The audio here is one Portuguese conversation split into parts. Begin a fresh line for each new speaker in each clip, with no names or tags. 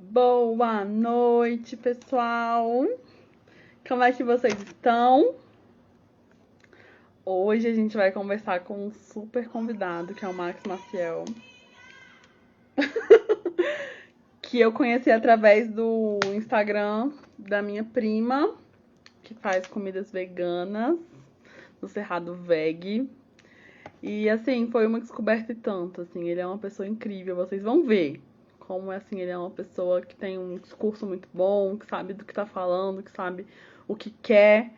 Boa noite, pessoal! Como é que vocês estão? Hoje a gente vai conversar com um super convidado, que é o Max Maciel, que eu conheci através do Instagram da minha prima, que faz comidas veganas, do Cerrado Veg. E assim, foi uma descoberta e tanto, assim, ele é uma pessoa incrível, vocês vão ver como assim, ele é uma pessoa que tem um discurso muito bom, que sabe do que tá falando, que sabe o que quer.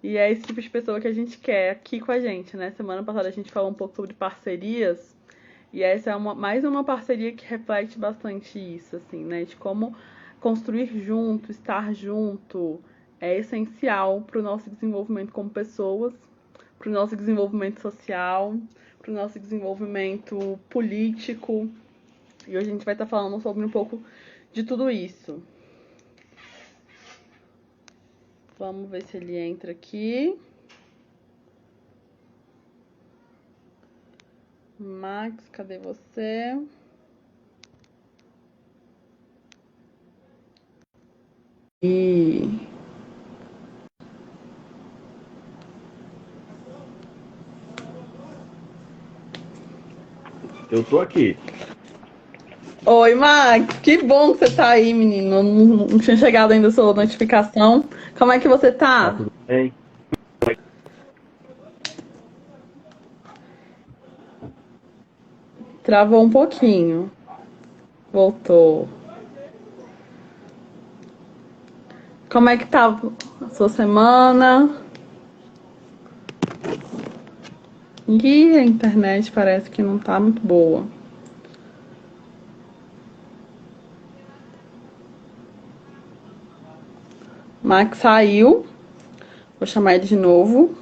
E é esse tipo de pessoa que a gente quer aqui com a gente, né? Semana passada a gente falou um pouco sobre parcerias, e essa é mais uma parceria que reflete bastante isso, assim, né? De como construir junto, estar junto, é essencial para o nosso desenvolvimento como pessoas, para o nosso desenvolvimento social, para o nosso desenvolvimento político. E hoje a gente vai estar falando sobre um pouco de tudo isso. Vamos ver se ele entra aqui. Max, cadê você?
Eu tô aqui.
Oi, Max, que bom que você tá aí, menino. Não tinha chegado ainda a sua notificação. Como é que você
Tá
tá?
tudo bem?
Travou um pouquinho. Voltou. Como é que tá a sua semana? Ih, a internet parece que não tá muito boa. Max saiu. Vou chamar ele de novo.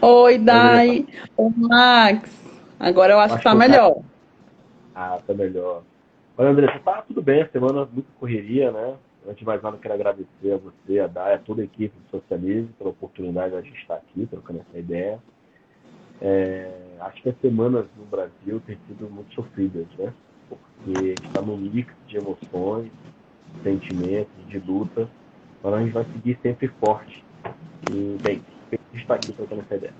Oi,
Oi, Lilian.
Dai. Oi, Max. Agora eu acho que
Acho
tá
que eu caí.
melhor.
Ah, tá melhor. Olha, André, tá tudo bem. A semana muita correria, né? Antes de mais nada, quero agradecer a você, a Day, a toda a equipe do Socialismo pela oportunidade de a gente estar aqui, trocando essa ideia. Acho que as semanas no Brasil têm sido muito sofridas, né? Porque a gente está num mix de emoções, sentimentos, de luta, mas a gente vai seguir sempre forte. E, bem, a gente está aqui trocando essa ideia.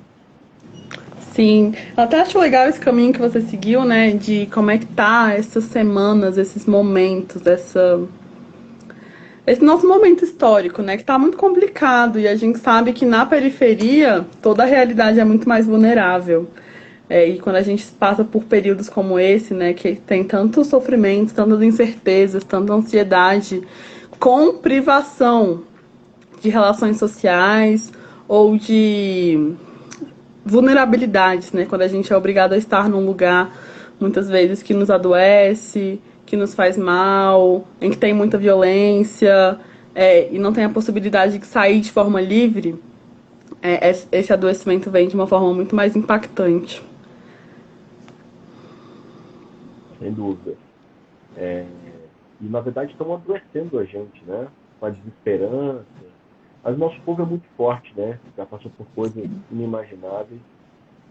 Sim, eu até acho legal esse caminho que você seguiu, né? De como é que tá essas semanas, esses momentos, esse nosso momento histórico, né? Que tá muito complicado e a gente sabe que na periferia toda a realidade é muito mais vulnerável. E quando a gente passa por períodos como esse, né? Que tem tantos sofrimentos, tantas incertezas, tanta ansiedade, com privação de relações sociais ou de vulnerabilidades, né? Quando a gente é obrigado a estar num lugar, muitas vezes, que nos adoece, que nos faz mal, em que tem muita violência, e não tem a possibilidade de sair de forma livre, esse adoecimento vem de uma forma muito mais impactante.
Sem dúvida. É, e na verdade estão adoecendo a gente, né? Com a desesperança. Mas o nosso povo é muito forte, né? Já passou por coisas inimagináveis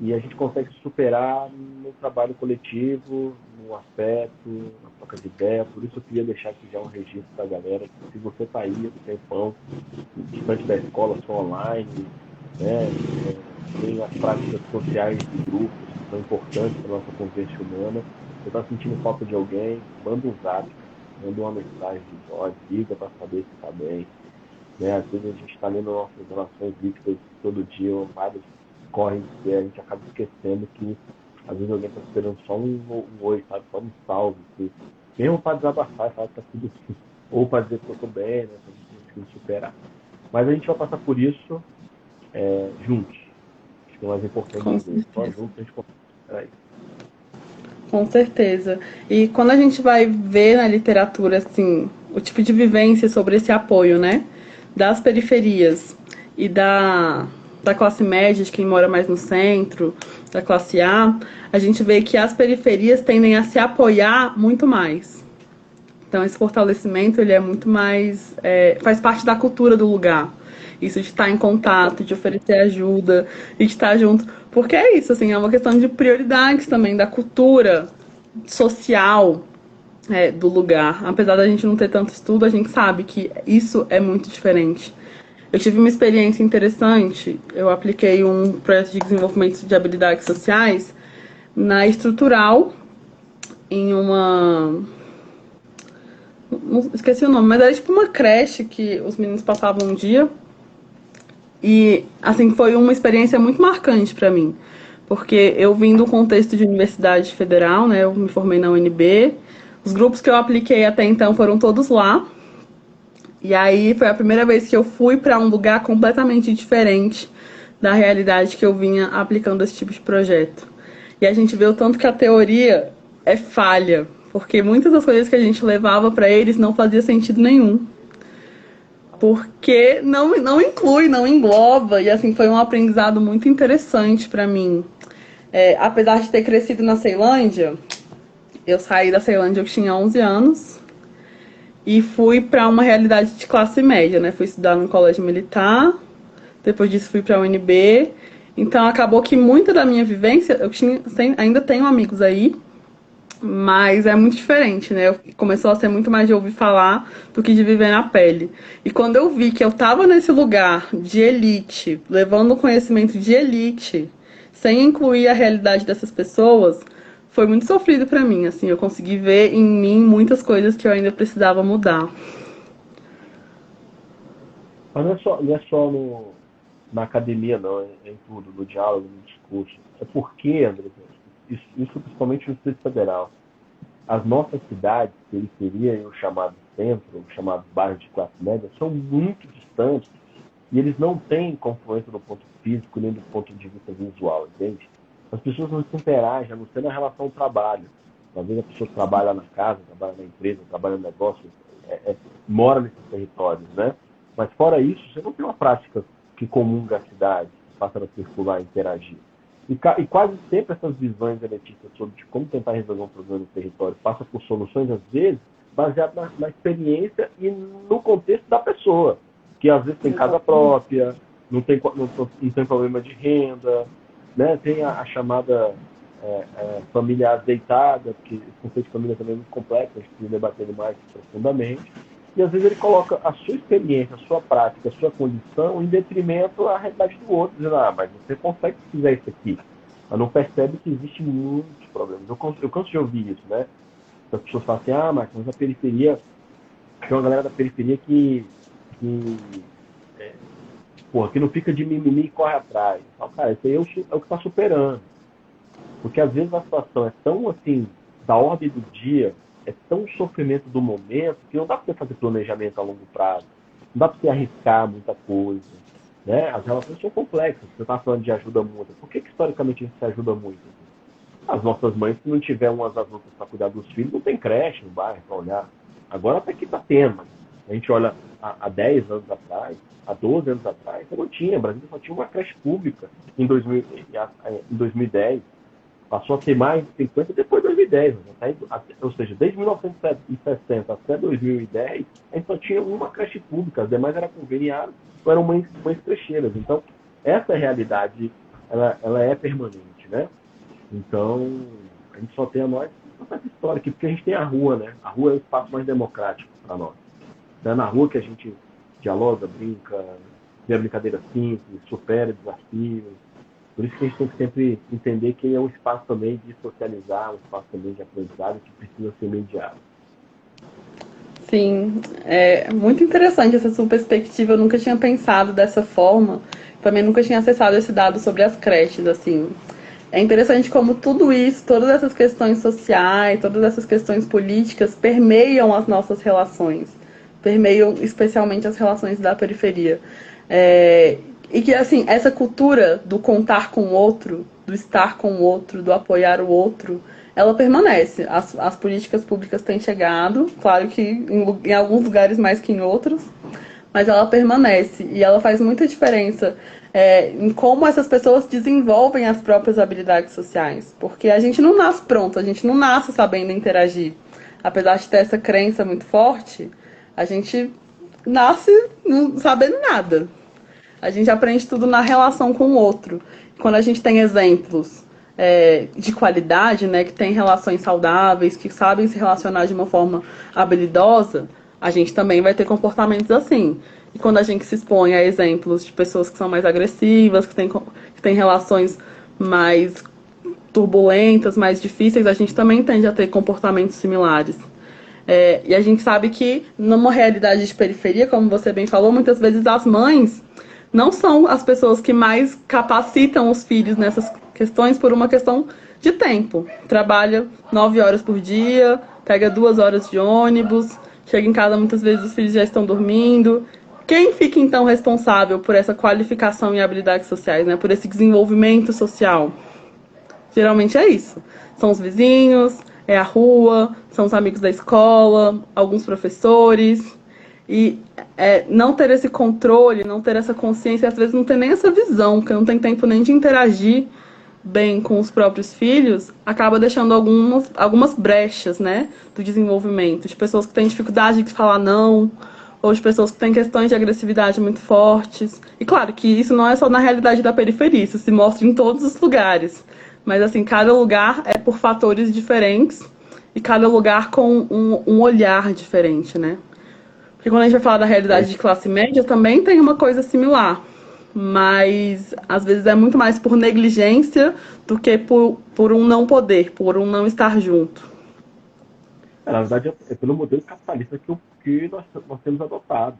e a gente consegue superar no trabalho coletivo, no afeto, na troca de ideia. Por isso eu queria deixar aqui já um registro da galera que se você está aí há um tempão, distante da escola, só online, né? Tem as práticas sociais de grupos que são importantes para a nossa convivência humana. Você está sentindo falta de alguém, manda um zap, manda uma mensagem de voz, liga para saber se está bem. Né? Às vezes a gente está lendo nossas relações líquidas todo dia, vários correm e a gente acaba esquecendo que às vezes alguém está esperando só um oi, sabe? Só um salve. Que, mesmo para desabafar, sabe? Tá tudo bem. Ou para dizer que eu estou bem, né? Para a gente conseguir superar. Mas a gente vai passar por isso juntos. Acho que é o mais importante
Com
dizer. Só
certeza.
juntos a gente consegue superar isso.
Com certeza. E quando a gente vai ver na literatura, assim, o tipo de vivência sobre esse apoio, né? Das periferias e da classe média, de quem mora mais no centro, da classe A gente vê que as periferias tendem a se apoiar muito mais. Então, esse fortalecimento, ele é muito mais... faz parte da cultura do lugar. Isso de estar em contato, de oferecer ajuda, de estar junto. Porque é isso, assim, é uma questão de prioridades também, da cultura social do lugar. Apesar da gente não ter tanto estudo, a gente sabe que isso é muito diferente. Eu tive uma experiência interessante, eu apliquei um projeto de desenvolvimento de habilidades sociais na Estrutural, em uma... esqueci o nome, mas era tipo uma creche que os meninos passavam um dia. E, assim, foi uma experiência muito marcante para mim. Porque eu vim do contexto de universidade federal, né? Eu me formei na UNB. Os grupos que eu apliquei até então foram todos lá. E aí foi a primeira vez que eu fui para um lugar completamente diferente da realidade que eu vinha aplicando esse tipo de projeto. E a gente vê o tanto que a teoria é falha, porque muitas das coisas que a gente levava para eles não fazia sentido nenhum. Porque não inclui, não engloba, e assim foi um aprendizado muito interessante para mim. Apesar de ter crescido na Ceilândia, eu saí da Ceilândia, eu tinha 11 anos, e fui para uma realidade de classe média, né? Fui estudar no colégio militar, depois disso fui para a UNB. Então acabou que muita da minha vivência, ainda tenho amigos aí, mas é muito diferente, né? Começou a ser muito mais de ouvir falar do que de viver na pele. E quando eu vi que eu tava nesse lugar de elite, levando o conhecimento de elite, sem incluir a realidade dessas pessoas, foi muito sofrido pra mim, assim. Eu consegui ver em mim muitas coisas que eu ainda precisava mudar.
Mas não é só na academia, não, é em tudo, no diálogo, no discurso. É porque, André, isso principalmente no Distrito Federal. As nossas cidades, periferia e o chamado centro, os chamados bairros de classe média, são muito distantes e eles não têm confluência do ponto físico nem do ponto de vista visual, entende? As pessoas não se interagem, a não ser na relação ao trabalho. Às vezes a pessoa trabalha na casa, trabalha na empresa, trabalha no negócio, mora nesses territórios, né? Mas fora isso, você não tem uma prática que comunga a cidade, que faça ela circular e interagir. E quase sempre essas visões elitistas sobre como tentar resolver um problema no território passa por soluções, às vezes, baseadas na experiência e no contexto da pessoa, que às vezes tem casa própria, não tem problema de renda, né? Tem a chamada família azeitada, porque esse conceito de família também é muito complexo, a gente precisa debater ele mais profundamente. E às vezes ele coloca a sua experiência, a sua prática, a sua condição em detrimento à realidade do outro, dizendo, mas você consegue fizer isso aqui. Mas não percebe que existem muitos problemas. Eu canso de ouvir isso, né? As pessoas falam assim, mas a periferia, tem uma galera da periferia que não fica de mimimi e corre atrás. Falo, cara, isso aí é o que está superando. Porque às vezes a situação é tão assim, da ordem do dia, é tão sofrimento do momento, que não dá para você fazer planejamento a longo prazo. Não dá para você arriscar muita coisa. Né? As relações são complexas. Você está falando de ajuda mútua. Por que historicamente a gente se ajuda muito? As nossas mães, se não tiver umas das outras para cuidar dos filhos, não tem creche no bairro para olhar. Agora até que está tendo. Mas a gente olha há 10 anos atrás, há 12 anos atrás, não tinha. O Brasil só tinha uma creche pública em 2010. Passou a ter mais de 50 depois de 2010. Ou seja, desde 1960 até 2010, a gente só tinha uma creche pública, as demais eram conveniadas ou eram mães crecheiras. Então, essa realidade, ela é permanente, né? Então, a gente só tem a nós essa história aqui, porque a gente tem a rua, né? A rua é o espaço mais democrático para nós. É na rua que a gente dialoga, brinca, tem a brincadeira simples, supera desafios. Por isso que a gente tem que sempre entender que é um espaço também de socializar, um espaço também de aprendizado que precisa ser mediado.
Sim, é muito interessante essa sua perspectiva. Eu nunca tinha pensado dessa forma. Também nunca tinha acessado esse dado sobre as creches, assim. É interessante como tudo isso, todas essas questões sociais, todas essas questões políticas permeiam as nossas relações. Permeiam especialmente as relações da periferia. E que, assim, essa cultura do contar com o outro, do estar com o outro, do apoiar o outro, ela permanece. As políticas públicas têm chegado, claro que em alguns lugares mais que em outros, mas ela permanece. E ela faz muita diferença em como essas pessoas desenvolvem as próprias habilidades sociais. Porque a gente não nasce pronto, a gente não nasce sabendo interagir. apesar de ter essa crença muito forte, a gente nasce não sabendo nada. A gente aprende tudo na relação com o outro. Quando a gente tem exemplos de qualidade, né, que tem relações saudáveis, que sabem se relacionar de uma forma habilidosa, a gente também vai ter comportamentos assim. E quando a gente se expõe a exemplos de pessoas que são mais agressivas, que têm relações mais turbulentas, mais difíceis, a gente também tende a ter comportamentos similares. E a gente sabe que numa realidade de periferia, como você bem falou, muitas vezes as mães não são as pessoas que mais capacitam os filhos nessas questões por uma questão de tempo. Trabalha 9 horas por dia, pega 2 horas de ônibus, chega em casa muitas vezes os filhos já estão dormindo. Quem fica então responsável por essa qualificação em habilidades sociais, né? Por esse desenvolvimento social? Geralmente é isso. São os vizinhos, é a rua, são os amigos da escola, alguns professores. E não ter esse controle, não ter essa consciência, às vezes não ter nem essa visão, porque não tem tempo nem de interagir bem com os próprios filhos, acaba deixando algumas brechas, né, do desenvolvimento. De pessoas que têm dificuldade de falar não, ou de pessoas que têm questões de agressividade muito fortes. E claro que isso não é só na realidade da periferia, isso se mostra em todos os lugares. Mas assim, cada lugar é por fatores diferentes e cada lugar com um olhar diferente, né? Porque quando a gente vai falar da realidade de classe média, também tem uma coisa similar. Mas às vezes é muito mais por negligência do que por um não poder, por um não estar junto.
Na verdade, é pelo modelo capitalista que nós temos adotado,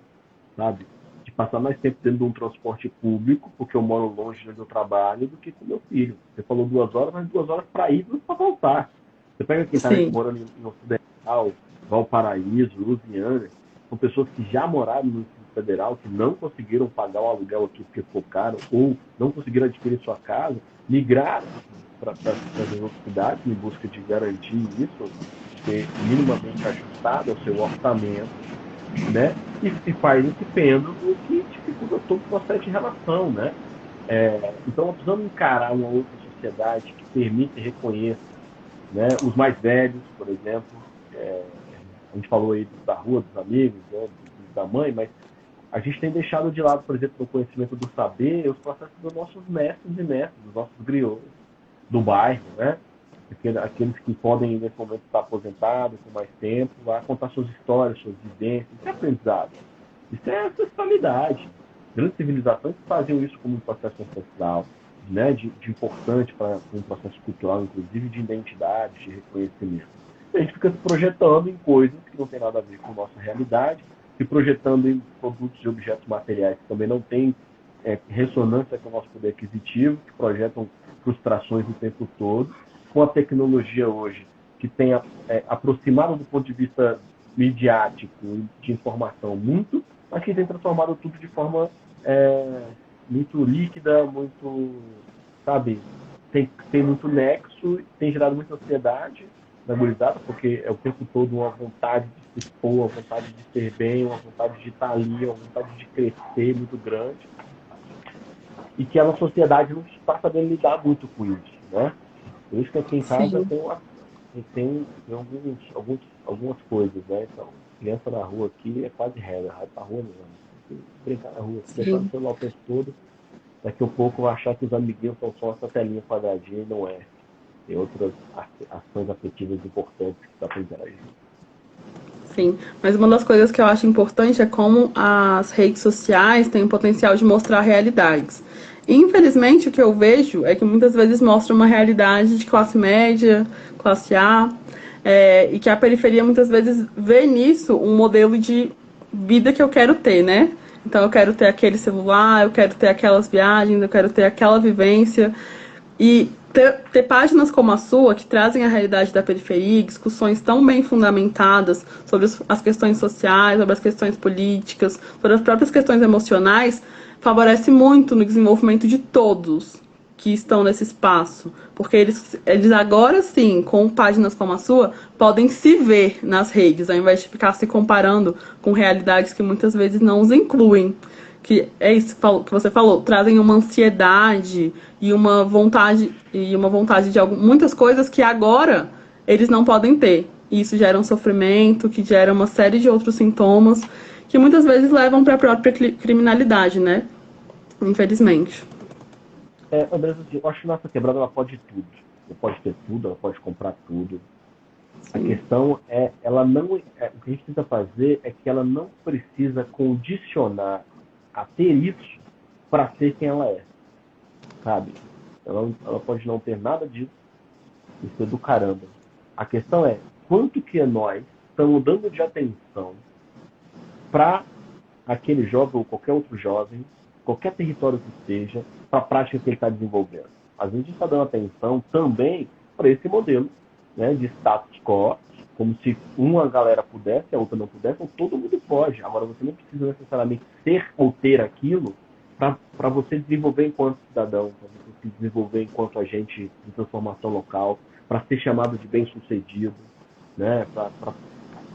sabe? De passar mais tempo dentro de um transporte público, porque eu moro longe do meu trabalho, do que com meu filho. Você falou 2 horas, mas 2 horas para ir e 2 para voltar. Você pega quem está morando em Ocidental, Valparaíso, Lusiânia, são pessoas que já moraram no Distrito Federal, que não conseguiram pagar o aluguel aqui porque ficou caro, ou não conseguiram adquirir sua casa, migraram para as outras cidades em busca de garantir isso, ser minimamente ajustado ao seu orçamento, né? E faz esse pêndulo que dificulta todo o processo de relação, né? Então, nós precisamos encarar uma outra sociedade que permita e reconheça, né, os mais velhos, por exemplo. A gente falou aí da rua, dos amigos, né, da mãe, mas a gente tem deixado de lado, por exemplo, no conhecimento do saber, os processos dos nossos mestres e mestres, dos nossos griots, do bairro, né? Aqueles que podem, nesse momento, estar aposentados com mais tempo, vai contar suas histórias, suas vivências. Isso é aprendizado. Isso é ancestralidade. Grandes civilizações faziam isso como um processo ancestral, né? de importante para um processo cultural, inclusive de identidade, de reconhecimento. A gente fica se projetando em coisas que não tem nada a ver com a nossa realidade, se projetando em produtos e objetos materiais que também não têm ressonância com o nosso poder aquisitivo, que projetam frustrações o tempo todo, com a tecnologia hoje, que tem aproximado do ponto de vista midiático e de informação muito, mas que tem transformado tudo de forma muito líquida, muito, sabe, tem muito nexo, tem gerado muita ansiedade na gurizada, porque é o tempo todo uma vontade de se expor, uma vontade de ser bem, uma vontade de estar ali, uma vontade de crescer muito grande, e que a nossa sociedade não está sabendo lidar muito com isso, né? Por isso que aqui em casa tem algumas coisas, né? Então, criança na rua aqui é quase regra, vai pra rua mesmo. Brincar na rua, deixar no celular o tempo todo, daqui a pouco vai achar que os amiguinhos são só essa telinha quadradinha e não é. Tem outras ações afetivas importantes que dá para interagir.
Sim, mas uma das coisas que eu acho importante é como as redes sociais têm o potencial de mostrar realidades. Infelizmente, o que eu vejo é que muitas vezes mostra uma realidade de classe média, classe A, e que a periferia muitas vezes vê nisso um modelo de vida que eu quero ter, né? Então eu quero ter aquele celular, eu quero ter aquelas viagens, eu quero ter aquela vivência. E ter páginas como a sua, que trazem a realidade da periferia, discussões tão bem fundamentadas sobre as questões sociais, sobre as questões políticas, sobre as próprias questões emocionais, favorece muito no desenvolvimento de todos que estão nesse espaço. Porque eles agora sim, com páginas como a sua, podem se ver nas redes, ao invés de ficar se comparando com realidades que muitas vezes não os incluem. Que é isso que você falou, trazem uma ansiedade e uma vontade de muitas coisas que agora eles não podem ter. E isso gera um sofrimento, que gera uma série de outros sintomas, que muitas vezes levam para a própria criminalidade, né? Infelizmente.
André, eu acho que nossa quebrada ela pode tudo. Ela pode ter tudo, ela pode comprar tudo. A
Sim.
questão é, ela não, o que a gente tenta fazer é que ela não precisa condicionar a ter isso para ser quem ela é, sabe? Ela pode não ter nada disso e ser do caramba. A questão é quanto que nós estamos dando de atenção para aquele jovem ou qualquer outro jovem, qualquer território que seja, para a prática que ele está desenvolvendo. Às vezes a gente está dando atenção também para esse modelo, né, de status quo, como se uma galera pudesse, a outra não pudesse, ou todo mundo pode. Agora, você não precisa necessariamente ser ou ter aquilo para você desenvolver enquanto cidadão, para você se desenvolver enquanto agente de transformação local, para ser chamado de bem-sucedido, né,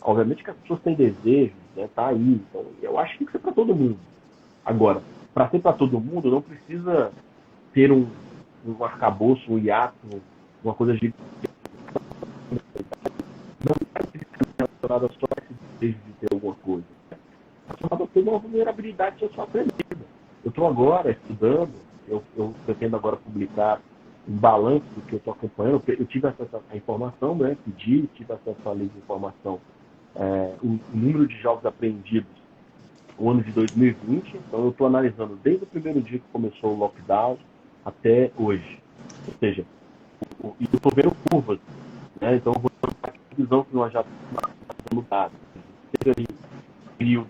obviamente que as pessoas têm desejos, né, tá aí. Então, eu acho que tem que ser para todo mundo. Agora, para ser para todo mundo, não precisa ter um arcabouço, um hiato, uma coisa de não relacionada só a esse desejo de ter alguma coisa. Relacionada a ter uma vulnerabilidade social tremenda. Eu estou agora estudando, eu pretendo agora publicar um balanço do que eu estou acompanhando. Eu tive acesso à informação, né? Tive acesso à lei de informação, o número de jogos apreendidos no ano de 2020. Então, eu estou analisando desde o primeiro dia que começou o lockdown até hoje. Ou seja, e eu estou vendo curvas, né? Então, eu vou ter uma visão que nós já temos dado. Teve aí um período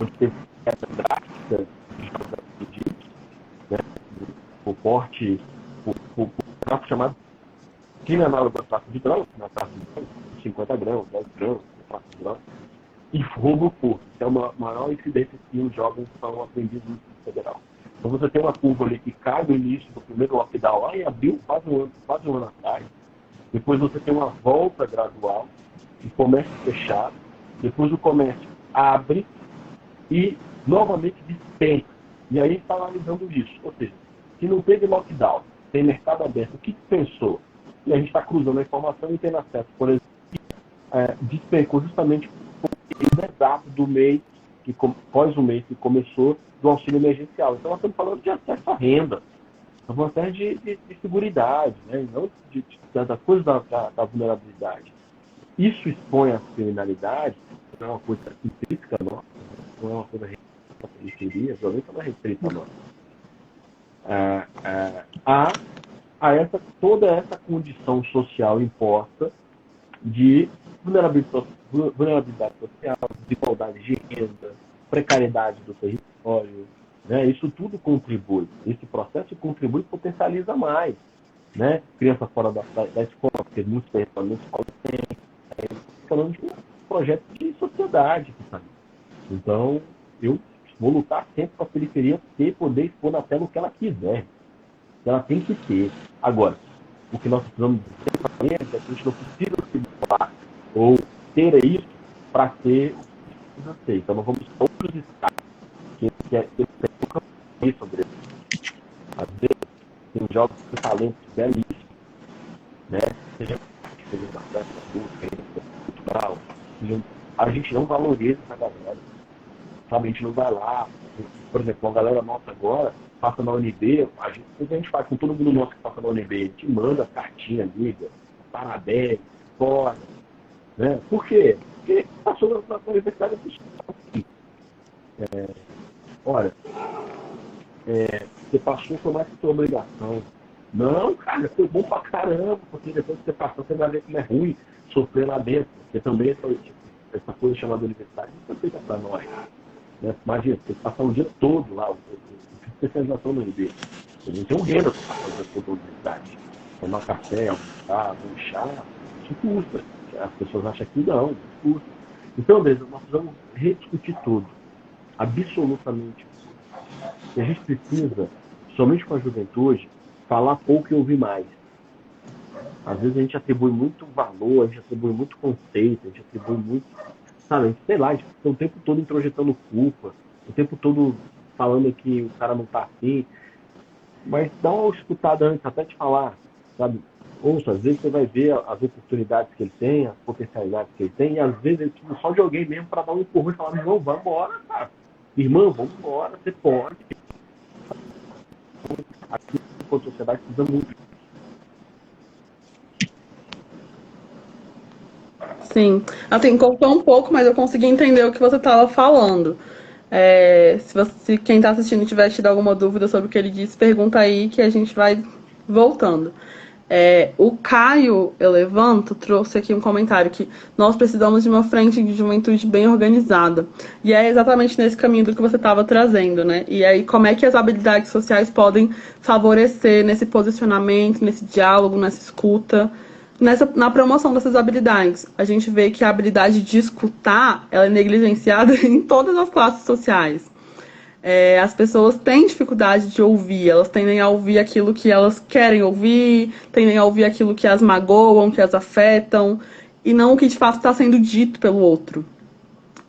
onde teve essa drástica de jogos apreendidos, né? O porte, o tráfico chamado crime análogo ao tráfico de drogas, na tráfico de drogas, 50 gramas, 10 gramas, tráfico de drogas, e roubo furto, que é uma maior incidência que os jovens são apreendidos no Distrito Federal. Então você tem uma curva ali que cai no início do primeiro lockdown lá em abril, quase um ano atrás. Depois você tem uma volta gradual, o comércio fechado, depois o comércio abre e novamente despenca. E aí está analisando isso. Ou seja, se não teve lockdown, tem mercado aberto, o que pensou? E a gente está cruzando a informação e tendo acesso, por exemplo, despencou justamente exato do mês, após o mês que começou, do auxílio emergencial. Então, nós estamos falando de acesso à renda, uma série de seguridade, né? Não das coisas da vulnerabilidade. Isso expõe a criminalidade, não é uma coisa intrínseca nossa, não é uma coisa restrita à periferia, a violência não é restrita a nós. Toda essa condição social imposta de vulnerabilidade social, desigualdade de renda, precariedade do território, né? Isso tudo contribui. Esse processo contribui e potencializa mais, né? Criança fora da escola, porque muitos territórios não escola tem. Falando de um projeto de sociedade que está aí. Então, eu vou lutar sempre para a periferia poder expor na tela o que ela quiser. Ela tem que ter. Agora, o que nós precisamos dizer é que a gente não precisa se doar ou ter isso para ser o que precisa ser. Então, nós vamos para outros estados que nunca isso, André. Às vezes, tem jogos de talento belíssimos, né? Seja na festa, cultural, a gente não valoriza essa galera. Sabe, a gente não vai lá. Por exemplo, a galera nossa agora passa na UNB, o que a gente faz com todo mundo nosso que passa na UNB? A gente manda cartinha, liga, parabéns, fora. Né? Por quê? Porque passou na universidade aqui. Olha, você passou foi mais que sua obrigação. Não, cara, foi bom pra caramba, porque depois que você passou, você vai ver como é ruim sofrer lá dentro. Porque também essa coisa chamada universidade não é feita pra nós. Né? Imagina, você passar o dia todo lá, o especialização no UNB. A gente tem um renda para passar o dia todo na universidade. Tomar café, almoçar, chá, isso custa. As pessoas acham que não, isso custa. Então, Andresa, nós precisamos rediscutir tudo. Absolutamente tudo. E a gente precisa, somente com a juventude, falar pouco e ouvir mais. Às vezes a gente atribui muito valor, a gente atribui muito conceito, a gente atribui muito, sabe, sei lá, a gente fica o tempo todo introjetando culpa, o tempo todo falando que o cara não tá assim, mas dá uma escutada antes, até te falar, sabe, Ouça, às vezes você vai ver as oportunidades que ele tem, as potencialidades que ele tem, e às vezes ele precisa só de alguém mesmo para dar um empurrão e falar, irmão, vamos embora, cara. Irmão, vamos embora, você pode. Aqui, enquanto sociedade, precisa muito.
Sim. Assim, cortou um pouco, mas eu consegui entender o que você estava falando. Se quem está assistindo tiver tido alguma dúvida sobre o que ele disse, pergunta aí que a gente vai voltando. O Caio Elevanto trouxe aqui um comentário que nós precisamos de uma frente de juventude bem organizada. E é exatamente nesse caminho do que você estava trazendo, né? E aí, como é que as habilidades sociais podem favorecer nesse posicionamento, nesse diálogo, nessa escuta, na promoção dessas habilidades? A gente vê que a habilidade de escutar, ela é negligenciada em todas as classes sociais. As pessoas têm dificuldade de ouvir, elas tendem a ouvir aquilo que elas querem ouvir, tendem a ouvir aquilo que as magoam, que as afetam, e não o que de fato está sendo dito pelo outro.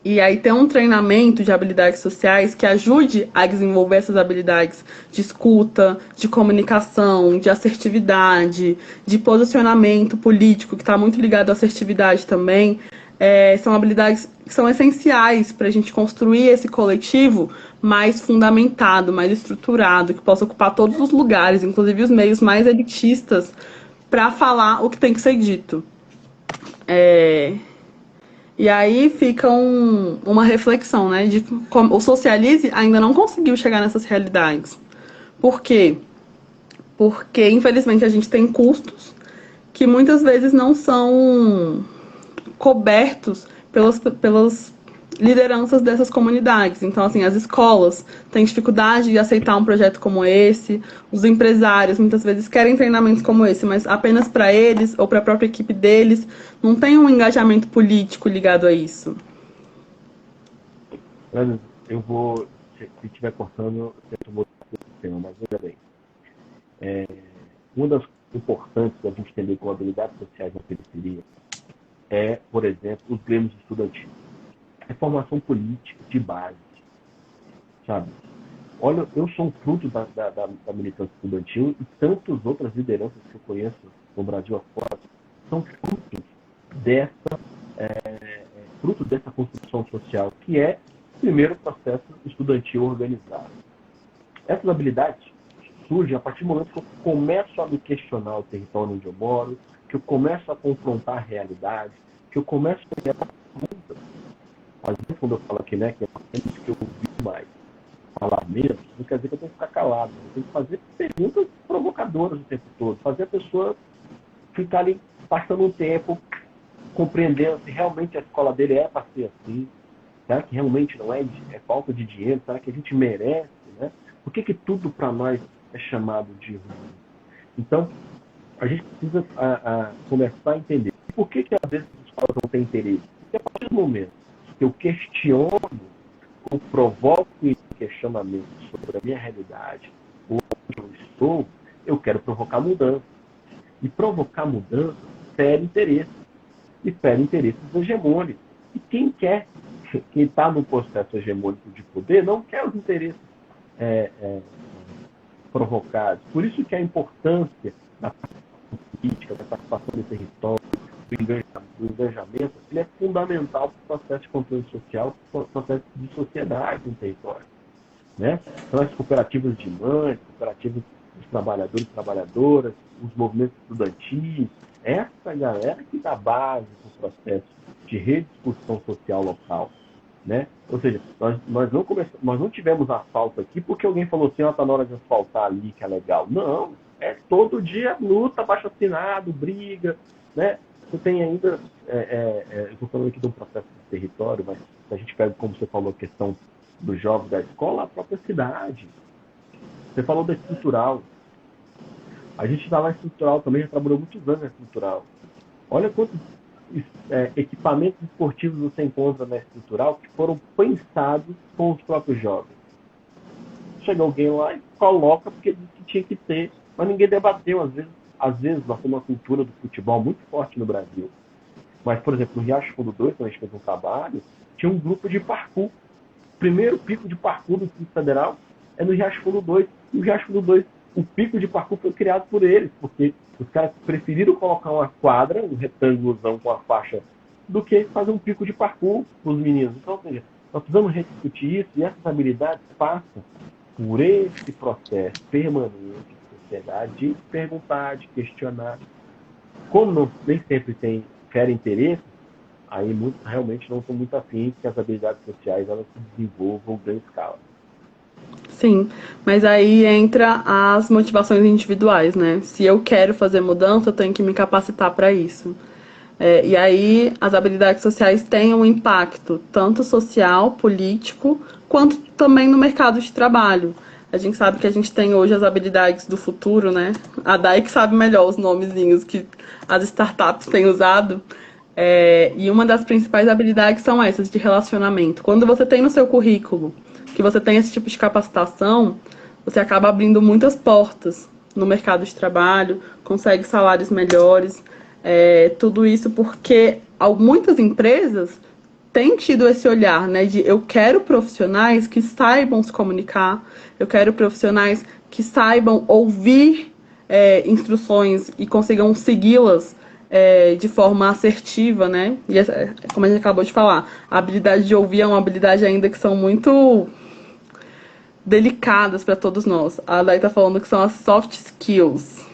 E aí ter um treinamento de habilidades sociais que ajude a desenvolver essas habilidades de escuta, de comunicação, de assertividade, de posicionamento político, que está muito ligado à assertividade também, são habilidades que são essenciais para a gente construir esse coletivo mais fundamentado, mais estruturado, que possa ocupar todos os lugares, inclusive os meios mais elitistas, para falar o que tem que ser dito. E aí fica uma reflexão, né, de como o Socialize ainda não conseguiu chegar nessas realidades. Por quê? Porque, infelizmente, a gente tem custos que muitas vezes não são cobertos pelas lideranças dessas comunidades. Então, assim, as escolas têm dificuldade de aceitar um projeto como esse, os empresários muitas vezes querem treinamentos como esse, mas apenas para eles ou para a própria equipe deles, não tem um engajamento político ligado a isso.
Eu vou, se estiver cortando, eu tento mudar o tema, mas veja bem. Uma das importantes da gente entender com habilidades sociais na periferia por exemplo, os grêmios estudantis. É formação política de base, sabe? Olha, eu sou um fruto da militância estudantil e tantas outras lideranças que eu conheço no Brasil afora são fruto dessa construção social, que é, primeiro, o processo estudantil organizado. Essas habilidades surgem a partir do momento que eu começo a me questionar o território onde eu moro, que eu começo a confrontar a realidade, que eu começo a ter perguntas. Às vezes, quando eu falo aqui, né, que é que eu ouvi mais, falar menos, não quer dizer que eu tenho que ficar calado. Eu tenho que fazer perguntas provocadoras o tempo todo, fazer a pessoa ficar ali passando um tempo, compreendendo se realmente a escola dele é para ser assim, será que realmente não é falta de dinheiro, será que a gente merece, né? Por que tudo para nós é chamado de ruim? Então, a gente precisa começar a entender por que às vezes as escolas não têm interesse. Porque a partir do momento que eu questiono ou provoco questionamento sobre a minha realidade, ou onde eu estou, eu quero provocar mudança. E provocar mudança fere interesse. E fere interesses hegemônicos. E quem está no processo hegemônico de poder, não quer os interesses provocados. Por isso que a importância da política, da participação do território, do engajamento, ele é fundamental para o processo de controle social, para o processo de sociedade no território. Né? Então, as cooperativas de mães, cooperativas dos trabalhadores e trabalhadoras, os movimentos estudantis, essa galera que dá base para o processo de rediscussão social local. Né? Ou seja, nós não tivemos asfalto aqui porque alguém falou assim, está na hora de asfaltar ali, que é legal. Não, todo dia luta, abaixo-assinado, briga. Né? Você tem ainda, eu estou falando aqui de um processo de território, mas se a gente pega, como você falou, a questão dos jovens da escola, a própria cidade. Você falou da estrutural. A gente está lá em estrutural também, já trabalhou muitos anos na estrutural. Olha quantos equipamentos esportivos você encontra na estrutural que foram pensados com os próprios jovens. Chega alguém lá e coloca porque disse que tinha que ter, mas ninguém debateu. Às vezes nós temos uma cultura do futebol muito forte no Brasil. Mas, por exemplo, no Riacho Fundo 2, quando a gente fez um trabalho, tinha um grupo de parkour. O primeiro pico de parkour do Distrito Federal é no Riacho Fundo 2. E o Riacho Fundo 2 o pico de parkour foi criado por eles, porque os caras preferiram colocar uma quadra, um retângulozão com a faixa, do que fazer um pico de parkour para os meninos. Então, ou seja, nós precisamos rediscutir isso, e essas habilidades passam por esse processo permanente de sociedade, de perguntar, de questionar. Como nem sempre querem interesse, aí muitos realmente não são muito afins que as habilidades sociais elas se desenvolvam em grande escala.
Sim, mas aí entra as motivações individuais, né? Se eu quero fazer mudança, eu tenho que me capacitar para isso. E aí as habilidades sociais têm um impacto tanto social, político, quanto também no mercado de trabalho. A gente sabe que a gente tem hoje as habilidades do futuro, né? A Dai que sabe melhor os nomezinhos que as startups têm usado. E uma das principais habilidades são essas de relacionamento. Quando você tem no seu currículo que você tem esse tipo de capacitação, você acaba abrindo muitas portas no mercado de trabalho, consegue salários melhores, tudo isso porque muitas empresas têm tido esse olhar, né, de eu quero profissionais que saibam se comunicar, eu quero profissionais que saibam ouvir instruções e consigam segui-las de forma assertiva, né? E como a gente acabou de falar, a habilidade de ouvir é uma habilidade ainda que são muito delicadas para todos nós. A Day tá falando que são as soft skills,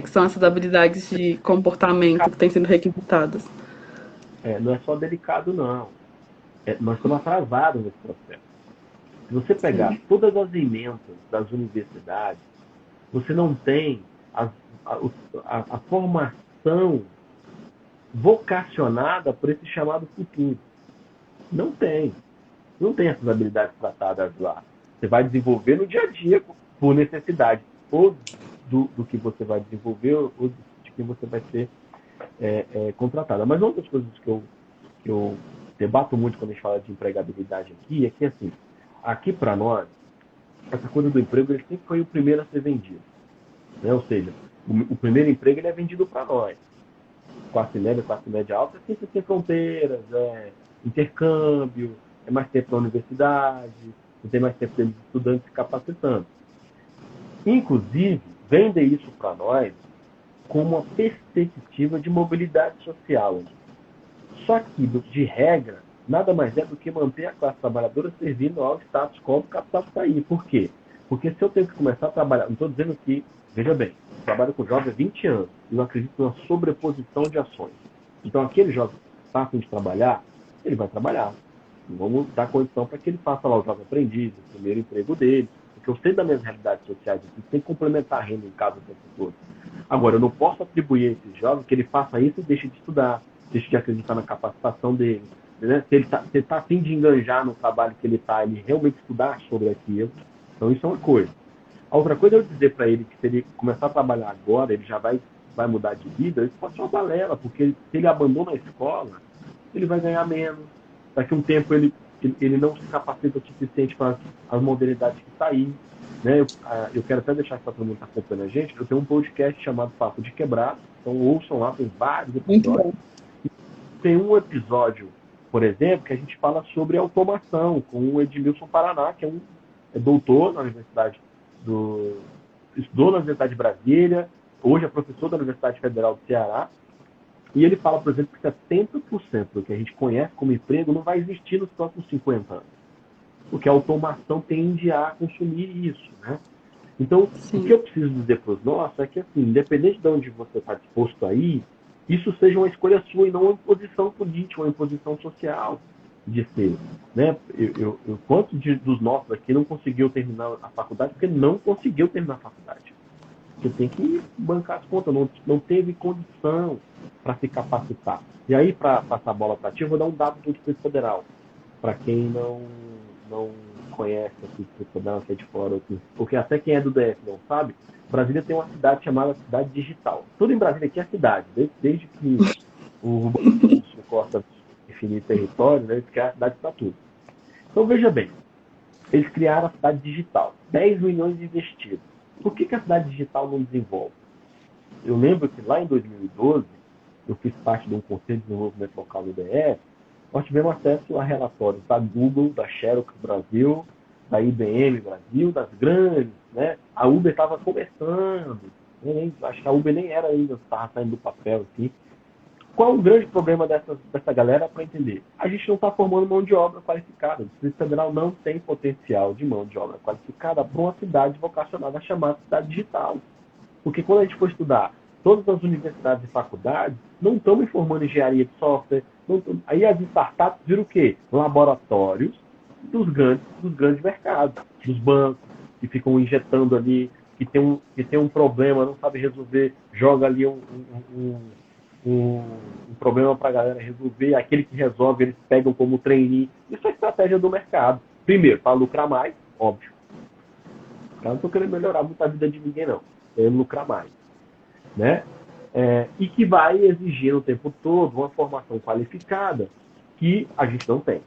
que são essas habilidades de comportamento que têm sido requisitadas.
Não é só delicado, não. Nós estamos atrasados nesse processo. Se você pegar todas as emendas das universidades, você não tem a formação vocacionada por esse chamado futuro. Não tem. Não tem essas habilidades tratadas lá. Você vai desenvolver no dia a dia por necessidade, ou do que você vai desenvolver, ou de quem você vai ser contratada. Mas uma das coisas que eu debato muito quando a gente fala de empregabilidade aqui é que, assim, aqui para nós, essa coisa do emprego ele sempre foi o primeiro a ser vendido. Né? Ou seja, o primeiro emprego ele é vendido para nós. Classe média alta, é sempre sem fronteiras, intercâmbio, é mais tempo na universidade, não tem mais tempo de estudantes se capacitando. Inclusive, vendem isso para nós como uma perspectiva de mobilidade social. Só que, de regra, nada mais é do que manter a classe trabalhadora servindo ao status quo do capital que está aí. Por quê? Porque se eu tenho que começar a trabalhar, não estou dizendo que, veja bem, eu trabalho com jovens há 20 anos e eu acredito numa sobreposição de ações. Então, aquele jovem que está a fim de trabalhar, ele vai trabalhar. Vamos dar condição para que ele faça lá o jovem aprendiz, o primeiro emprego dele, porque eu sei das minhas realidades sociais, eu tem que complementar a renda em casa o tempo todo. Agora, eu não posso atribuir a esse jovem que ele faça isso e deixe de estudar, deixe de acreditar na capacitação dele. Né? Se ele está a fim de enganjar no trabalho que ele está, ele realmente estudar sobre aquilo. Então, isso é uma coisa. A outra coisa é eu dizer para ele que se ele começar a trabalhar agora, ele já vai mudar de vida, isso pode ser uma balela, porque se ele abandona a escola, ele vai ganhar menos. Daqui a um tempo ele não se capacita o suficiente para as modalidades que está aí. Né? Eu quero até deixar que todo mundo está acompanhando a gente. Eu tenho um podcast chamado Papo de Quebrado. Então ouçam lá, tem vários episódios. Tem um episódio, por exemplo, que a gente fala sobre automação, com o Edmilson Paraná, que é doutor na Universidade estudou na Universidade de Brasília, hoje é professor da Universidade Federal do Ceará. E ele fala, por exemplo, que 70% do que a gente conhece como emprego não vai existir nos próximos 50 anos. Porque a automação tende a consumir isso, né? Então, o que eu preciso dizer para os nossos é que, assim, independente de onde você está disposto a ir, isso seja uma escolha sua e não uma imposição política, uma imposição social de ser. Né? Quantos dos nossos aqui não conseguiu terminar a faculdade porque não conseguiu terminar a faculdade? Você tem que bancar as contas, não teve condição para se capacitar. E aí, para passar a bola para ti, eu vou dar um dado do Distrito Federal, para quem não conhece o Distrito Federal, que é de fora, aqui. Porque até quem é do DF não sabe, Brasília tem uma cidade chamada Cidade Digital. Tudo em Brasília aqui é cidade, desde que o Costa definir território, né, eles criaram a cidade para tudo. Então, veja bem, eles criaram a Cidade Digital, 10 milhões investidos. Por que a cidade digital não desenvolve? Eu lembro que lá em 2012, eu fiz parte de um conselho de desenvolvimento local do DF, nós tivemos acesso a relatórios da Google, da Xerox Brasil, da IBM Brasil, das grandes, né? A Uber estava começando, acho que a Uber nem era ainda, estava saindo do papel, assim. Qual o grande problema dessa galera para entender? A gente não está formando mão de obra qualificada. O Distrito Federal não tem potencial de mão de obra qualificada para uma cidade vocacionada chamada cidade digital. Porque quando a gente for estudar, todas as universidades e faculdades não estão me formando engenharia de software. Aí as startups viram o quê? Laboratórios dos grandes mercados, dos bancos, que ficam injetando ali, que tem um problema, não sabe resolver, joga ali um problema para a galera resolver, aquele que resolve eles pegam como trainee. Isso é estratégia do mercado. Primeiro, para lucrar mais, óbvio. Eu não estou querendo melhorar muito a vida de ninguém, não. Querendo lucrar mais. Né? E que vai exigir o tempo todo uma formação qualificada que a gente não tem.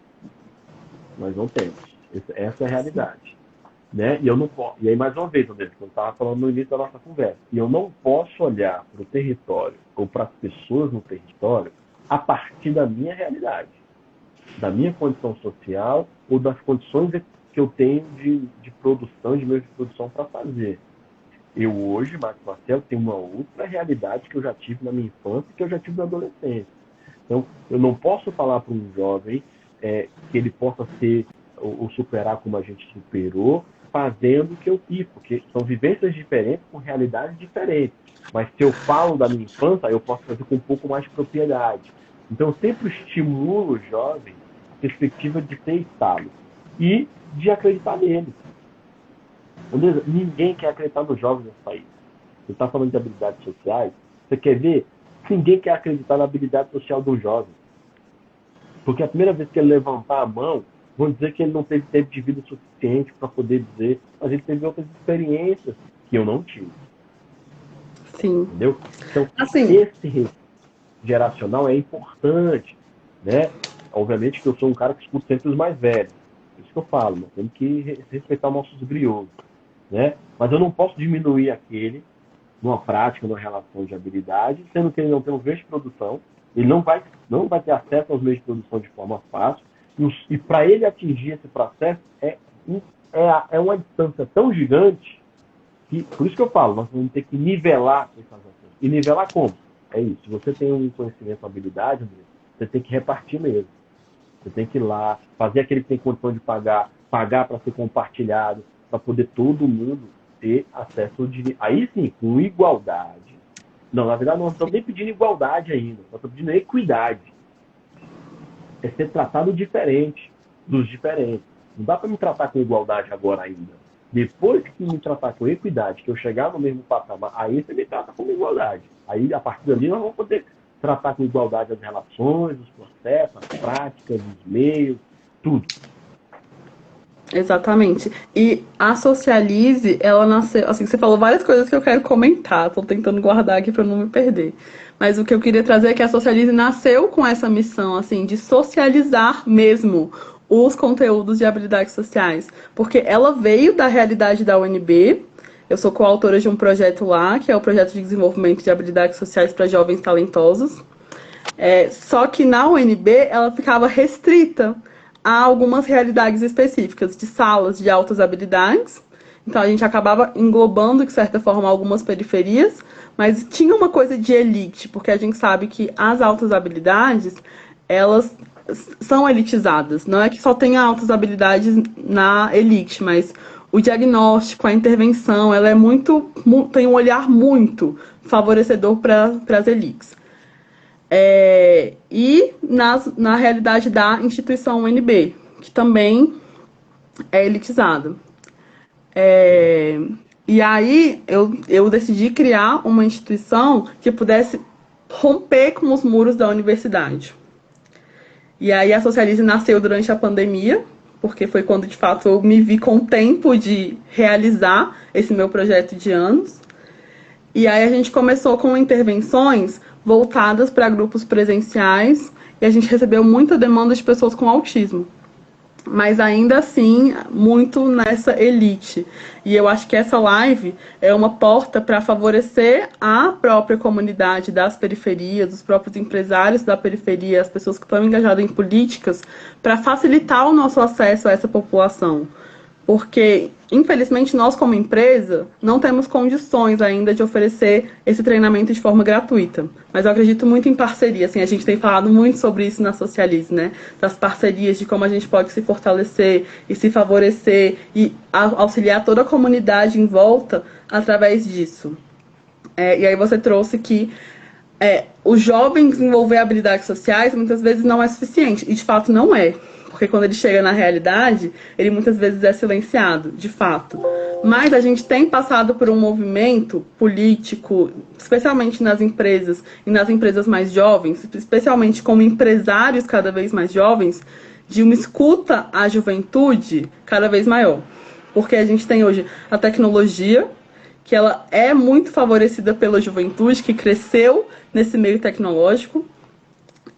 Nós não temos. Essa é a realidade. Né? E eu não posso. E aí, mais uma vez, André, que eu estava falando no início da nossa conversa, e eu não posso olhar para o território ou para as pessoas no território a partir da minha realidade, da minha condição social ou das condições que eu tenho de produção, de meio de produção para fazer. Eu hoje, Marcos Marcelo, tenho uma outra realidade que eu já tive na minha infância e que eu já tive na adolescência. Então, eu não posso falar para um jovem que ele possa ser ou superar como a gente superou, fazendo o que eu fiz, porque são vivências diferentes com realidades diferentes. Mas se eu falo da minha infância, eu posso fazer com um pouco mais de propriedade. Então, eu sempre estimulo o jovem a perspectiva de ter estalo e de acreditar nele. Ninguém quer acreditar nos jovens nesse país. Você está falando de habilidades sociais, você quer ver? Ninguém quer acreditar na habilidade social do jovem. Porque a primeira vez que ele levantar a mão, vão dizer que ele não teve tempo de vida suficiente para poder dizer, mas ele teve outras experiências que eu não tive.
Sim.
Entendeu? Então,
assim,
esse geracional é importante, né? Obviamente que eu sou um cara que escuta sempre os mais velhos. É isso que eu falo, nós temos que respeitar nossos griosos, né? Mas eu não posso diminuir aquele numa prática, numa relação de habilidade, sendo que ele não tem um meio de produção, ele não vai ter acesso aos meios de produção de forma fácil, e para ele atingir esse processo é uma distância tão gigante que, por isso que eu falo, nós vamos ter que nivelar essas ações. E nivelar como? É isso. Se você tem um conhecimento, uma habilidade, você tem que repartir mesmo. Você tem que ir lá, fazer aquele que tem condição de pagar para ser compartilhado, para poder todo mundo ter acesso ao dinheiro. Aí sim, com igualdade. Não, na verdade, nós não estamos nem pedindo igualdade ainda. Nós estamos pedindo equidade. É ser tratado diferente dos diferentes. Não dá para me tratar com igualdade agora ainda. Depois que me tratar com equidade, que eu chegar no mesmo patamar, aí você me trata com igualdade. Aí, a partir dali, nós vamos poder tratar com igualdade as relações, os processos, as práticas, os meios, tudo.
Exatamente. E a Socialize, ela nasceu. Assim, você falou várias coisas que eu quero comentar, tô tentando guardar aqui para não me perder. Mas o que eu queria trazer é que a Socialize nasceu com essa missão, assim, de socializar mesmo os conteúdos de habilidades sociais. Porque ela veio da realidade da UNB. Eu sou coautora de um projeto lá, que é o projeto de desenvolvimento de habilidades sociais para jovens talentosos. Só que na UNB ela ficava restrita a algumas realidades específicas de salas de altas habilidades. Então a gente acabava englobando, de certa forma, algumas periferias, mas tinha uma coisa de elite, porque a gente sabe que as altas habilidades, elas são elitizadas. Não é que só tenha altas habilidades na elite, mas o diagnóstico, a intervenção, ela tem um olhar muito favorecedor para as elites. E na realidade da instituição UNB, que também é elitizado. E aí eu decidi criar uma instituição que pudesse romper com os muros da universidade. E aí a Socialize nasceu durante a pandemia, porque foi quando de fato eu me vi com tempo de realizar esse meu projeto de anos. E aí a gente começou com intervenções voltadas para grupos presenciais e a gente recebeu muita demanda de pessoas com autismo. Mas ainda assim, muito nessa elite. E eu acho que essa live é uma porta para favorecer a própria comunidade das periferias, os próprios empresários da periferia, as pessoas que estão engajadas em políticas, para facilitar o nosso acesso a essa população. Porque, infelizmente, nós como empresa não temos condições ainda de oferecer esse treinamento de forma gratuita. Mas eu acredito muito em parceria, assim, a gente tem falado muito sobre isso na Socialize, né? Das parcerias, de como a gente pode se fortalecer e se favorecer e auxiliar toda a comunidade em volta através disso. E aí você trouxe que o jovem desenvolver habilidades sociais muitas vezes não é suficiente. E de fato não é. Porque quando ele chega na realidade, ele muitas vezes é silenciado, de fato. Mas a gente tem passado por um movimento político, especialmente nas empresas e nas empresas mais jovens, especialmente como empresários cada vez mais jovens, de uma escuta à juventude cada vez maior. Porque a gente tem hoje a tecnologia, que ela é muito favorecida pela juventude, que cresceu nesse meio tecnológico,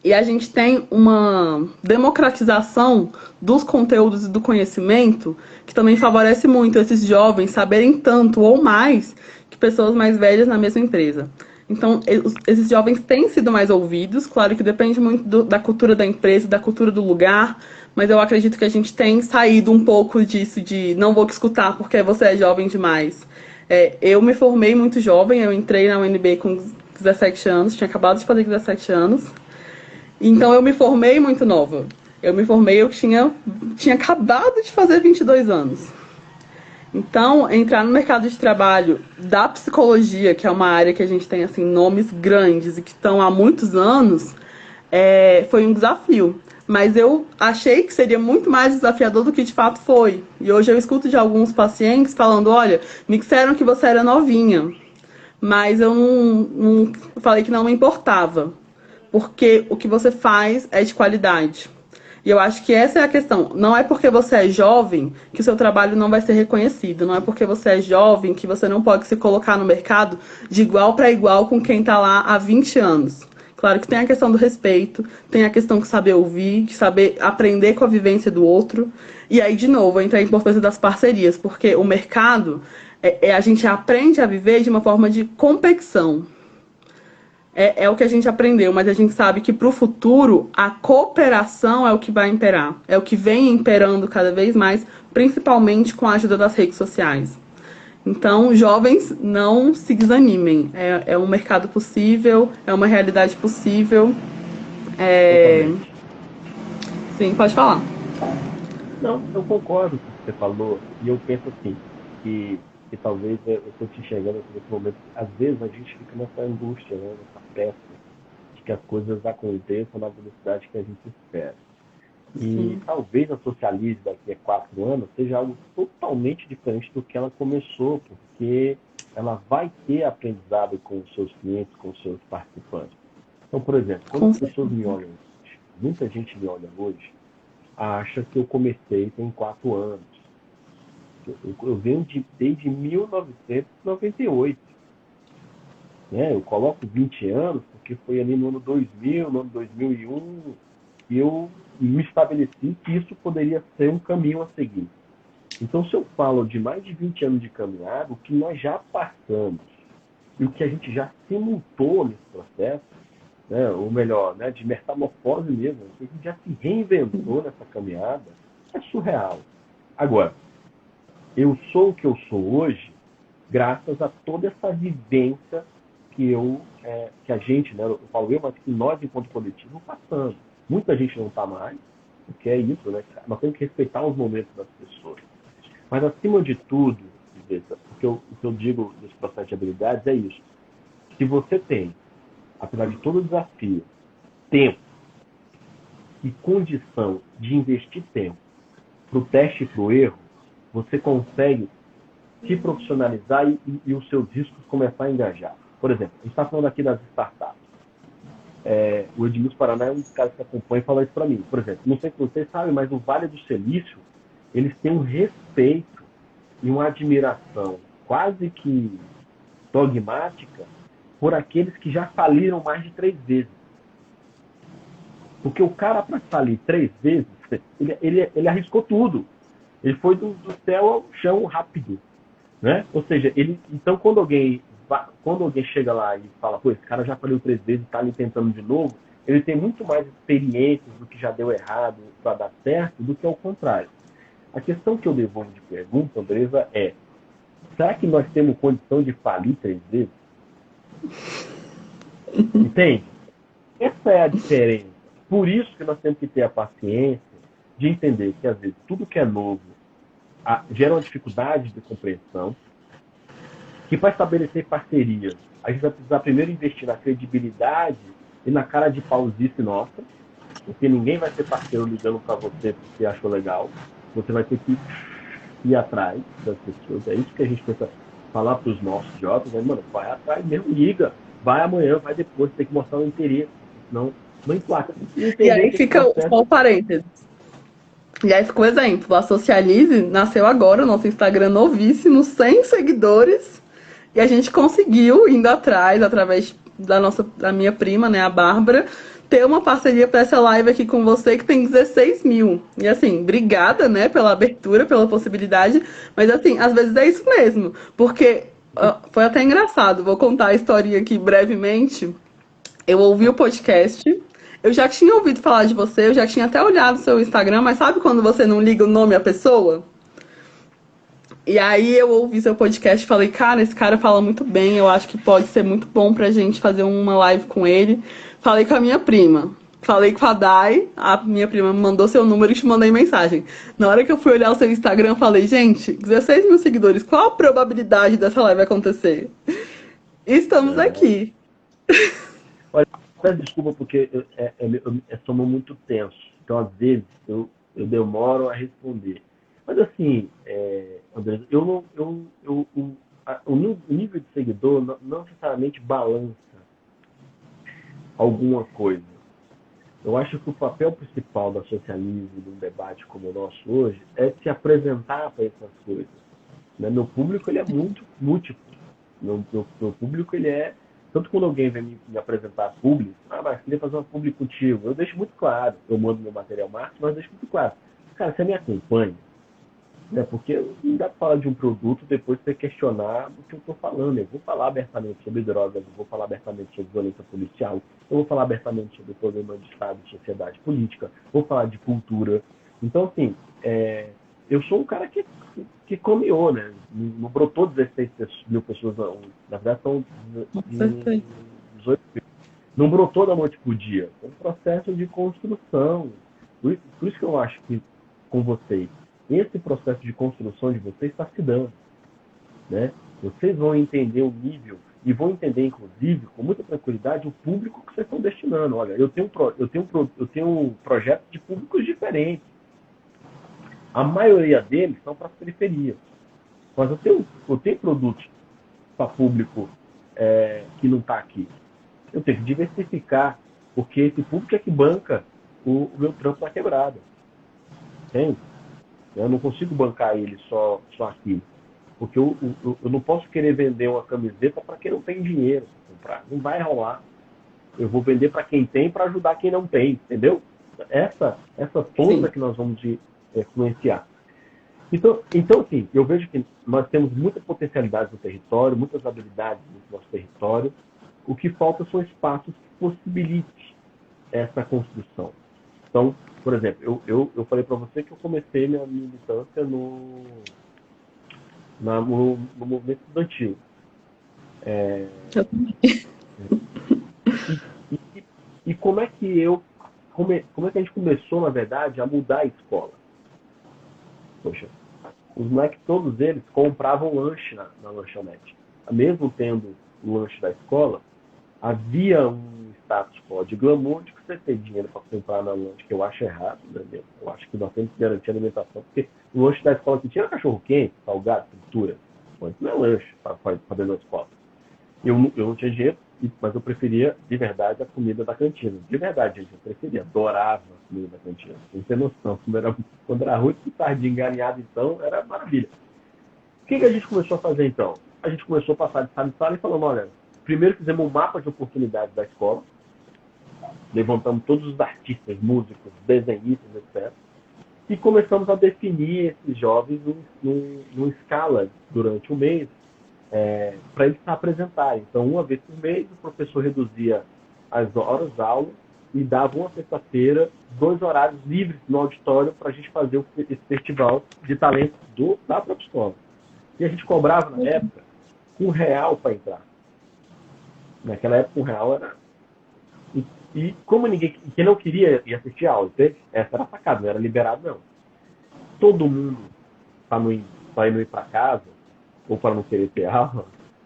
e a gente tem uma democratização dos conteúdos e do conhecimento que também favorece muito esses jovens saberem tanto ou mais que pessoas mais velhas na mesma empresa. Então, esses jovens têm sido mais ouvidos, claro que depende muito da cultura da empresa, da cultura do lugar, mas eu acredito que a gente tem saído um pouco disso de não vou te escutar porque você é jovem demais. Eu me formei muito jovem, eu entrei na UNB com 17 anos, tinha acabado de fazer 17 anos, então eu me formei muito nova. Eu tinha acabado de fazer 22 anos. Então, entrar no mercado de trabalho da psicologia, que é uma área que a gente tem assim nomes grandes e que estão há muitos anos, foi um desafio. Mas eu achei que seria muito mais desafiador do que de fato foi. E hoje eu escuto de alguns pacientes falando, olha, me disseram que você era novinha, mas eu não falei que não me importava, porque o que você faz é de qualidade. E eu acho que essa é a questão. Não é porque você é jovem que o seu trabalho não vai ser reconhecido. Não é porque você é jovem que você não pode se colocar no mercado de igual para igual com quem está lá há 20 anos. Claro que tem a questão do respeito, tem a questão de saber ouvir, de saber aprender com a vivência do outro. E aí, de novo, entra a importância das parcerias, porque o mercado, a gente aprende a viver de uma forma de competição. É o que a gente aprendeu, mas a gente sabe que para o futuro a cooperação é o que vai imperar. É o que vem imperando cada vez mais, principalmente com a ajuda das redes sociais. Então, jovens, não se desanimem. É um mercado possível, é uma realidade possível.
Totalmente.
Sim, pode falar.
Não, eu concordo com o que você falou. E eu penso assim, que talvez eu estou te enxergando nesse momento. Às vezes a gente fica nessa angústia, né, nessa pressa de que as coisas aconteçam na velocidade que a gente espera. E
Sim.
talvez a Socialize daqui a 4 anos seja algo totalmente diferente do que ela começou, porque ela vai ter aprendizado com os seus clientes, com os seus participantes. Então, por exemplo, quando
Com
as
certeza.
pessoas me olham hoje, muita gente me olha hoje, acha que eu comecei tem 4 anos. Eu venho desde 1998. Né? Eu coloco 20 anos porque foi ali no ano 2000, no ano 2001, e eu me estabeleci que isso poderia ser um caminho a seguir. Então, se eu falo de mais de 20 anos de caminhada, o que nós já passamos e o que a gente já simultou nesse processo, né, ou melhor, né, de metamorfose mesmo, o que a gente já se reinventou nessa caminhada, é surreal. Agora, eu sou o que eu sou hoje graças a toda essa vivência que a gente, né, eu falo eu, mas que nós, enquanto coletivo, passamos. Muita gente não está mais, porque é isso, né? Nós temos que respeitar os momentos das pessoas. Mas, acima de tudo, o que eu digo nesse processo de habilidades é isso. Se você tem, apesar de todo o desafio, tempo e condição de investir tempo para o teste e para o erro, você consegue se profissionalizar e os seus riscos começar a engajar. Por exemplo, a gente está falando aqui das startups. O Edmilson Paraná é um dos caras que acompanha e fala isso para mim. Por exemplo, não sei se vocês sabem, mas no Vale do Silício, eles têm um respeito e uma admiração quase que dogmática por aqueles que já faliram mais de 3 vezes. Porque o cara, para falir 3 vezes, ele arriscou tudo. Ele foi do céu ao chão rápido. Né? Ou seja, então quando alguém chega lá e fala, pô, esse cara já faliu 3 vezes e está ali tentando de novo, ele tem muito mais experiências do que já deu errado para dar certo do que ao contrário. A questão que eu devolvo de pergunta, Andresa, é: será que nós temos condição de falir 3 vezes? Entende? Essa é a diferença. Por isso que nós temos que ter a paciência de entender que, às vezes, tudo que é novo gera uma dificuldade de compreensão, que para estabelecer parcerias, a gente vai precisar primeiro investir na credibilidade e na cara de pausice nossa, porque ninguém vai ser parceiro ligando para você porque achou legal. Você vai ter que ir atrás das pessoas. É isso que a gente tenta falar para os nossos jovens, né? Mano, vai atrás mesmo, liga, vai amanhã, vai depois, tem que mostrar o interesse, senão não emplaca.
E aí fica só o parênteses. E aí fica o exemplo. A Socialize nasceu agora, o nosso Instagram novíssimo, 100 seguidores. E a gente conseguiu, indo atrás, através da minha prima, né, a Bárbara, ter uma parceria para essa live aqui com você que tem 16 mil. E assim, obrigada, né, pela abertura, pela possibilidade. Mas assim, às vezes é isso mesmo. Porque foi até engraçado. Vou contar a historinha aqui brevemente. Eu ouvi o podcast. Eu já tinha ouvido falar de você, eu já tinha até olhado o seu Instagram, mas sabe quando você não liga o nome à pessoa? E aí eu ouvi seu podcast e falei, cara, esse cara fala muito bem, eu acho que pode ser muito bom pra gente fazer uma live com ele. Falei com a minha prima. Falei com a Dai, a minha prima me mandou seu número e te mandei mensagem. Na hora que eu fui olhar o seu Instagram, eu falei, gente, 16 mil seguidores, qual a probabilidade dessa live acontecer? E estamos aqui.
Olha, peço desculpa porque somos muito tenso. Então, às vezes, eu demoro a responder. Mas, assim, André, o nível de seguidor não necessariamente balança alguma coisa. Eu acho que o papel principal da Socialize, de um debate como o nosso hoje, é se apresentar para essas coisas. Né? Meu público ele é muito múltiplo. Meu público ele é. Tanto quando alguém vem me apresentar público, mas queria fazer uma publi contigo, eu deixo muito claro. Eu mando meu material marketing, mas eu deixo muito claro. Cara, você me acompanha. Né? Porque não dá para falar de um produto depois você questionar do que eu estou falando. Eu vou falar abertamente sobre drogas, eu vou falar abertamente sobre violência policial, eu vou falar abertamente sobre problema de Estado, de sociedade política, vou falar de cultura. Então, assim, eu sou um cara que comeou, né? Não brotou 16 mil pessoas, na verdade são 18 mil. Não brotou da noite para o dia. É um processo de construção. Por isso que eu acho que com vocês, esse processo de construção de vocês está se dando. Né? Vocês vão entender o nível e vão entender, inclusive, com muita tranquilidade, o público que vocês estão destinando. Olha, eu tenho projetos de públicos diferentes. A maioria deles são para as periferias. Mas eu tenho produtos para público que não está aqui. Eu tenho que diversificar, porque esse público é que banca o meu trampo na quebrada. Entende? Eu não consigo bancar ele só aqui. Porque eu não posso querer vender uma camiseta para quem não tem dinheiro para comprar. Não vai rolar. Eu vou vender para quem tem para ajudar quem não tem. Entendeu? Essa ponta que nós vamos influenciar. Então, assim, eu vejo que nós temos muita potencialidade no território, muitas habilidades no nosso território. O que falta são espaços que possibilitem essa construção. Então, por exemplo, eu falei para você que eu comecei minha militância no movimento estudantil. E como é que como é que a gente começou, na verdade, a mudar a escola? Poxa, os moleques, todos eles compravam lanche na lanchonete. Mesmo tendo o lanche da escola, havia um status quo de glamour de que você ter dinheiro para comprar na lanche, que eu acho errado, né? Eu acho que nós temos que garantir a alimentação, porque o lanche da escola que tinha cachorro-quente, salgado, fritura, mas não é lanche para dentro da escola. Eu não tinha dinheiro, mas eu preferia, de verdade, a comida da cantina. De verdade, gente, eu preferia, adorava a comida da cantina. Não tem noção. Quando era arroz com sardinha engalinhado, então, era maravilha. O que a gente começou a fazer, então? A gente começou a passar de sala em sala e falando, olha, primeiro fizemos um mapa de oportunidades da escola, levantamos todos os artistas, músicos, desenhistas, etc. E começamos a definir esses jovens numa escala durante o mês, para eles se apresentarem. Então, uma vez por mês, o professor reduzia as horas aula e dava uma sexta-feira, 2 horários livres no auditório para a gente fazer esse festival de talentos da própria escola. E a gente cobrava, na época, R$ 1 para entrar. Naquela época, R$ 1 era... E como quem não queria ir assistir a aula, entende? Essa era a sacada, não era liberado, não. Todo mundo, para não ir para casa, ou para não querer ter aula,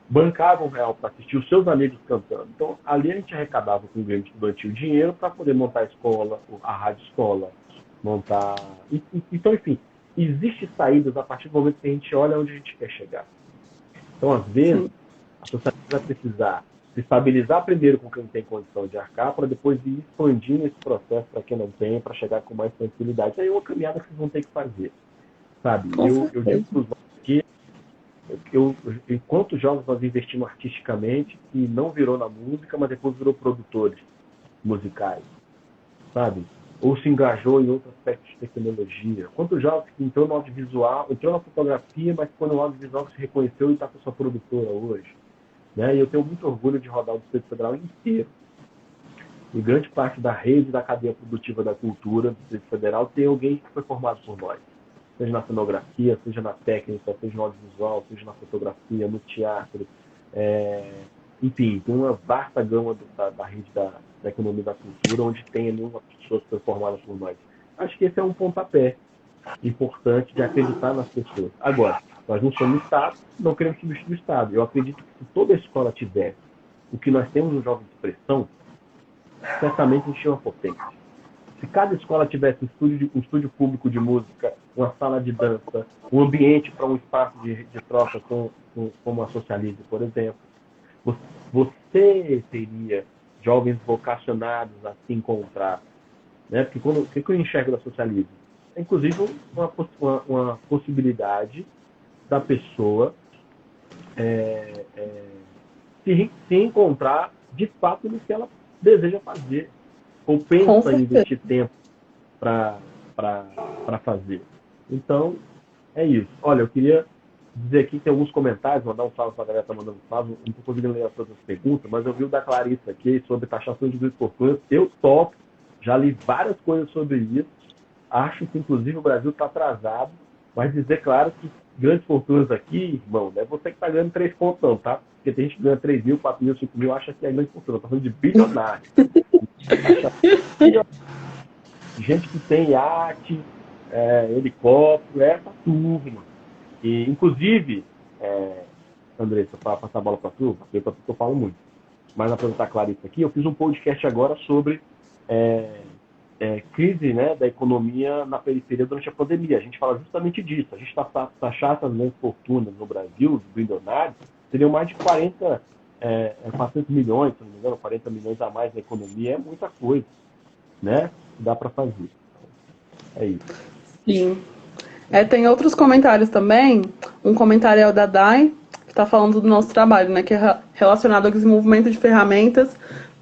bancava R$ 1 para assistir os seus amigos cantando. Então, ali a gente arrecadava com o Grêmio Estudantil dinheiro para poder montar a escola, a rádio escola, montar... Então, enfim, existem saídas a partir do momento que a gente olha onde a gente quer chegar. Então, às vezes, a sociedade vai precisar se estabilizar primeiro com quem tem condição de arcar, para depois ir expandindo esse processo para quem não tem, para chegar com mais tranquilidade. Aí é uma caminhada que vocês vão ter que fazer, sabe? Eu digo para os jovens que enquanto jovens nós investimos artisticamente e não virou na música, mas depois virou produtores musicais, sabe? Ou se engajou em outros aspectos de tecnologia. Quantos jovens que entrou no audiovisual, entrou na fotografia, mas quando o audiovisual se reconheceu e está com a sua produtora hoje. Né? E eu tenho muito orgulho de rodar o Distrito Federal inteiro. E grande parte da rede da cadeia produtiva da cultura do Distrito Federal tem alguém que foi formado por nós. Seja na cenografia, seja na técnica, seja no audiovisual, seja na fotografia, no teatro. Enfim, tem uma vasta gama da rede da economia da cultura, onde tem ali uma pessoa que foi formada por nós. Acho que esse é um pontapé importante de acreditar nas pessoas. Agora, nós não somos Estado, não queremos substituir o Estado. Eu acredito que se toda a escola tivesse o que nós temos no Jovem de Expressão, certamente a gente tinha uma potência. Se cada escola tivesse um estúdio público de música, uma sala de dança, um ambiente para um espaço de troca como a Socialize, por exemplo, você teria jovens vocacionados a se encontrar. Né? Porque o que eu enxergo da Socialize? É, inclusive, uma possibilidade da pessoa se encontrar de fato no que ela deseja fazer ou pensa em investir tempo para fazer. Então, é isso. Olha, eu queria dizer aqui que tem alguns comentários, mandar um salve para a galera que está mandando salve. Não estou conseguindo ler todas as perguntas, mas eu vi o da Clarissa aqui sobre taxação de grandes fortunas. Eu topo, já li várias coisas sobre isso. Acho que, inclusive, o Brasil está atrasado, mas dizer, claro, que grandes fortunas aqui, irmão, não é você que está ganhando 3 pontos, não, tá? Porque tem gente que ganha 3 mil, 4 mil, 5 mil, acha que é grande fortuna. Estou falando de bilionário. Gente que tem iate, helicóptero, essa turma. E, inclusive, Andressa, para passar a bola para tu, porque eu falo muito, mas apresentar a Clarissa aqui, eu fiz um podcast agora sobre crise, né, da economia na periferia durante a pandemia. A gente fala justamente disso. A gente está taxando as grandes fortunas no Brasil, os bilionários, seriam mais de 400 milhões, se não me engano, 40 milhões a mais na economia. É muita coisa, né? Dá para fazer. É isso.
Sim. Tem outros comentários também. Um comentário é o da Dai, que está falando do nosso trabalho, né, que é relacionado ao desenvolvimento de ferramentas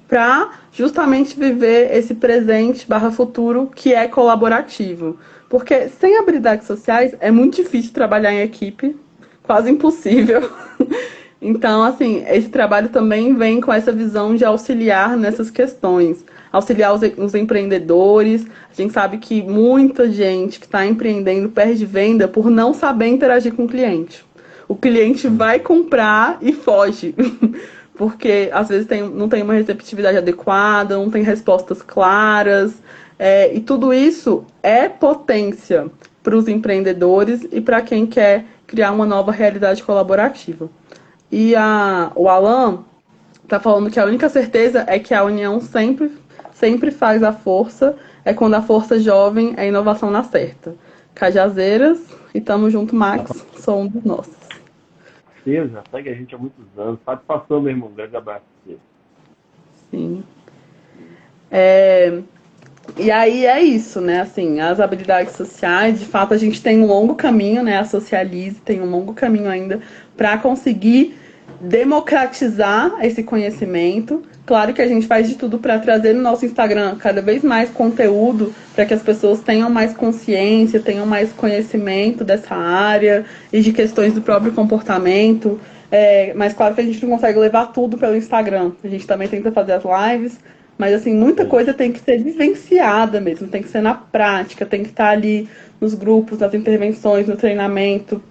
para justamente viver esse presente/futuro que é colaborativo. Porque sem habilidades sociais é muito difícil trabalhar em equipe, quase impossível. Então, assim, esse trabalho também vem com essa visão de auxiliar nessas questões. Auxiliar os empreendedores. A gente sabe que muita gente que está empreendendo perde venda por não saber interagir com o cliente. O cliente vai comprar e foge. Porque às vezes não tem uma receptividade adequada, não tem respostas claras. E tudo isso é potência para os empreendedores e para quem quer criar uma nova realidade colaborativa. E o Alan está falando que a única certeza é que a união sempre faz a força, é quando a força jovem é a inovação na certa. Cajazeiras, e tamo junto, Max, sou um dos nossos.
Você já segue a gente há muitos anos. Satisfação, meu irmão. Grande abraço pra você.
Sim. E aí é isso, né? Assim, as habilidades sociais, de fato, a gente tem um longo caminho, né? A Socialize tem um longo caminho ainda para conseguir democratizar esse conhecimento. Claro que a gente faz de tudo para trazer no nosso Instagram cada vez mais conteúdo para que as pessoas tenham mais consciência, tenham mais conhecimento dessa área e de questões do próprio comportamento. Mas claro que a gente não consegue levar tudo pelo Instagram. A gente também tenta fazer as lives, Mas, assim, muita
É isso.
coisa tem que ser vivenciada mesmo, tem que ser na prática, tem que estar ali nos grupos, nas intervenções, no treinamento.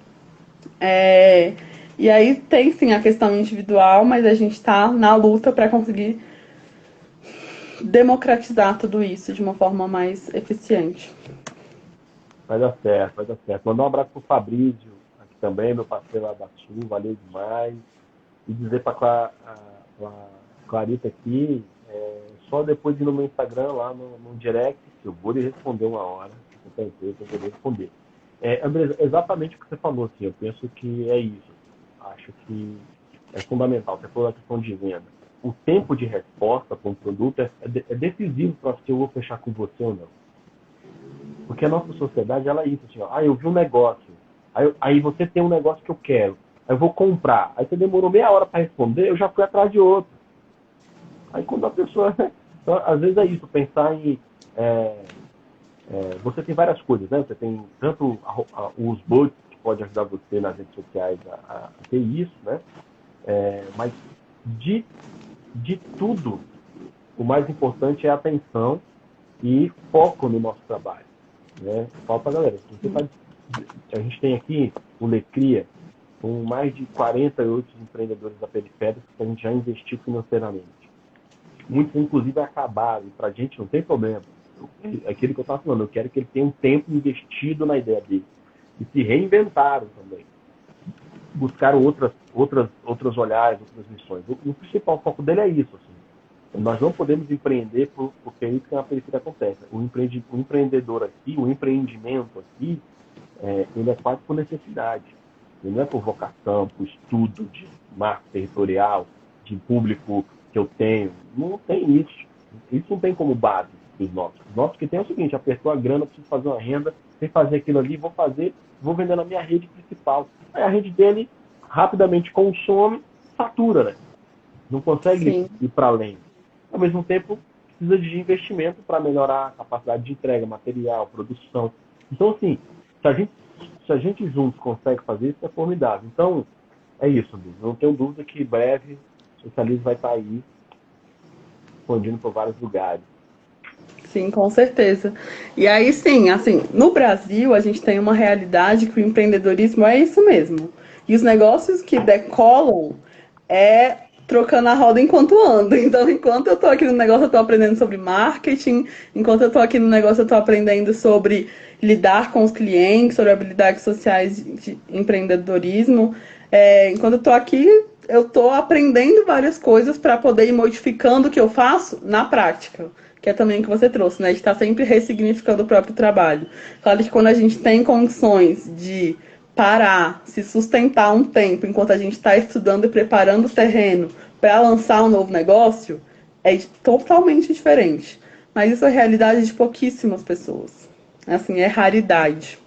É, E aí tem, sim, a questão individual, mas a gente está na luta para conseguir democratizar tudo isso de uma forma mais eficiente.
Vai dar certo, vai dar certo. Mandar um abraço pro Fabrício, aqui também, meu parceiro lá da Sul, valeu demais. E dizer pra Clarita aqui, só depois de ir no meu Instagram, lá no direct, que eu vou lhe responder uma hora, com certeza eu vou lhe responder. André, exatamente o que você falou, assim, eu penso que é isso. Acho que é fundamental. Você falou da questão de venda. O tempo de resposta para um produto é decisivo para se eu vou fechar com você ou não. Porque a nossa sociedade, ela é isso, assim, ó, eu vi um negócio, aí você tem um negócio que eu quero, aí eu vou comprar, aí você demorou meia hora para responder, eu já fui atrás de outro. Aí quando a pessoa, então, às vezes é isso, pensar em, é, você tem várias coisas, né? Você tem tanto os bugs que pode ajudar você nas redes sociais a ter isso, né? Mas de, de tudo, o mais importante é a atenção e foco no nosso trabalho. Né? Fala pra galera, se você tá, a gente tem aqui o Lecria, com mais de 48 empreendedores da periférica que a gente já investiu financeiramente. Muitos, inclusive, acabaram, e para a gente não tem problema. Aquilo que eu estava falando, eu quero que ele tenha um tempo investido na ideia dele. E se reinventaram também. Buscaram outras olhares, outras missões. O principal foco dele é isso. Assim. Nós não podemos empreender porque é isso que na periferia acontece. O empreendedor aqui, o empreendimento aqui, ele é quase por necessidade. Ele não é por vocação, por estudo de marca territorial, de público que eu tenho. Não tem isso. Isso não tem como base dos nossos. Os nossos que tem é o seguinte, apertou a grana, preciso fazer uma renda, sem fazer aquilo ali, vou vender na minha rede principal. Aí a rede dele rapidamente consome, satura, né? Não consegue
Sim.
ir para além. Ao mesmo tempo, precisa de investimento para melhorar a capacidade de entrega, material, produção. Então, assim, se a gente juntos consegue fazer isso, é formidável. Então, é isso, amigo. Não tenho dúvida que em breve o socialismo vai estar aí, expandindo por vários lugares.
Sim, com certeza. E aí, sim, assim, no Brasil a gente tem uma realidade que o empreendedorismo é isso mesmo. E os negócios que decolam é trocando a roda enquanto anda. Então, enquanto eu tô aqui no negócio, eu tô aprendendo sobre marketing, enquanto eu tô aqui no negócio, eu tô aprendendo sobre lidar com os clientes, sobre habilidades sociais de empreendedorismo. Enquanto eu tô aqui, eu tô aprendendo várias coisas para poder ir modificando o que eu faço na prática, que é também o que você trouxe, né? De estar sempre ressignificando o próprio trabalho. Claro que quando a gente tem condições de parar, se sustentar um tempo enquanto a gente está estudando e preparando o terreno para lançar um novo negócio, é totalmente diferente. Mas isso é a realidade de pouquíssimas pessoas. Assim, é raridade.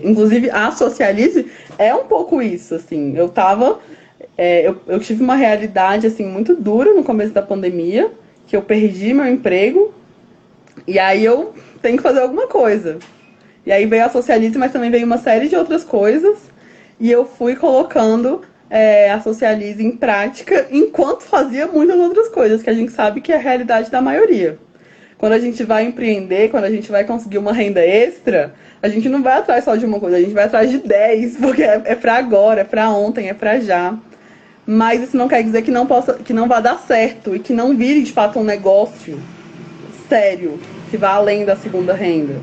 Inclusive, a Socialize é um pouco isso, assim. Eu tive uma realidade, assim, muito dura no começo da pandemia, que eu perdi meu emprego, e aí eu tenho que fazer alguma coisa. E aí veio a Socialize, mas também veio uma série de outras coisas, e eu fui colocando a Socialize em prática, enquanto fazia muitas outras coisas, que a gente sabe que é a realidade da maioria. Quando a gente vai empreender, quando a gente vai conseguir uma renda extra, a gente não vai atrás só de uma coisa, a gente vai atrás de 10, porque é para agora, é para ontem, é para já. Mas isso não quer dizer que não vá dar certo e que não vire de fato um negócio sério, que vá além da segunda renda.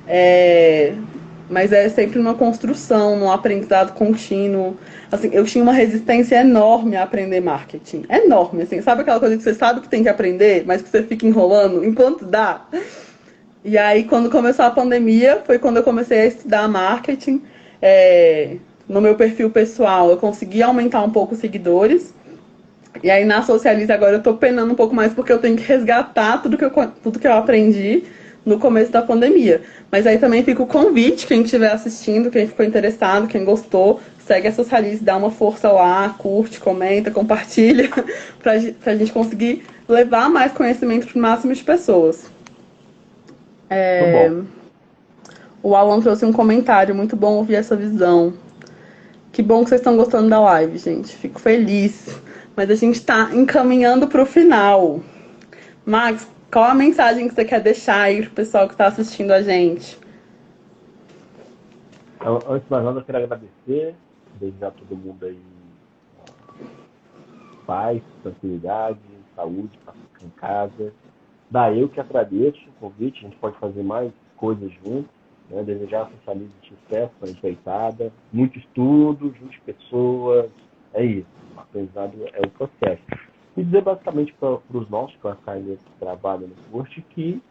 É, mas é sempre uma construção, um aprendizado contínuo. Assim, eu tinha uma resistência enorme a aprender marketing. Enorme, assim. Sabe aquela coisa que você sabe que tem que aprender, mas que você fica enrolando enquanto dá? E aí, quando começou a pandemia, foi quando eu comecei a estudar marketing. No meu perfil pessoal, eu consegui aumentar um pouco os seguidores. E aí, na Socialize, agora eu tô penando um pouco mais porque eu tenho que resgatar tudo que eu aprendi no começo da pandemia. Mas aí também fica o convite, quem estiver assistindo, quem ficou interessado, quem gostou, segue a Socialize, dá uma força lá, curte, comenta, compartilha, pra gente conseguir levar mais conhecimento para o máximo de pessoas.
Muito bom.
O Alan trouxe um comentário, muito bom ouvir essa visão. Que bom que vocês estão gostando da live, gente. Fico feliz. Mas a gente está encaminhando para o final. Max, qual a mensagem que você quer deixar aí pro pessoal que está assistindo a gente?
Antes de mais nada, eu quero agradecer, desejar a todo mundo aí paz, tranquilidade, saúde, para ficar em casa. Daí eu que agradeço o convite, a gente pode fazer mais coisas juntos, né? Desejar a Socialize de sucesso na empreitada, muito estudo, junto de pessoas, é isso. O aprendizado é o processo. E dizer basicamente para os nossos classes que trabalham no curso que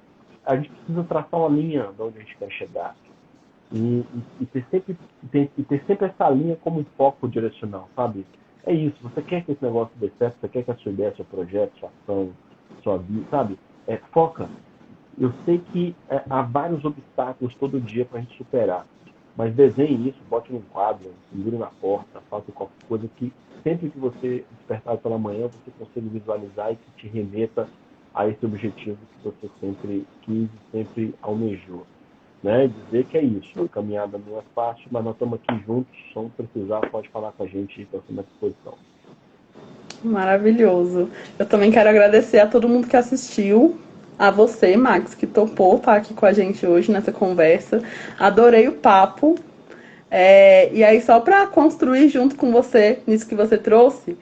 a gente precisa traçar uma linha de onde a gente quer chegar. E ter sempre essa linha como um foco direcional, sabe? É isso, você quer que esse negócio dê certo, você quer que a sua ideia, seu projeto, sua ação, sua vida, sabe? Foca. Eu sei que há vários obstáculos todo dia para a gente superar, mas desenhe isso, bote num quadro, segure na porta, faça qualquer coisa que sempre que você despertar pela manhã, você consiga visualizar e que te remeta a esse objetivo que você sempre quis e sempre almejou. Né? Dizer que é isso, a caminhada não é fácil, mas nós estamos aqui juntos, se precisar, pode falar com a gente, estamos à disposição.
Maravilhoso. Eu também quero agradecer a todo mundo que assistiu, a você, Max, que topou estar aqui com a gente hoje nessa conversa. Adorei o papo. E aí, só para construir junto com você, nisso que você trouxe,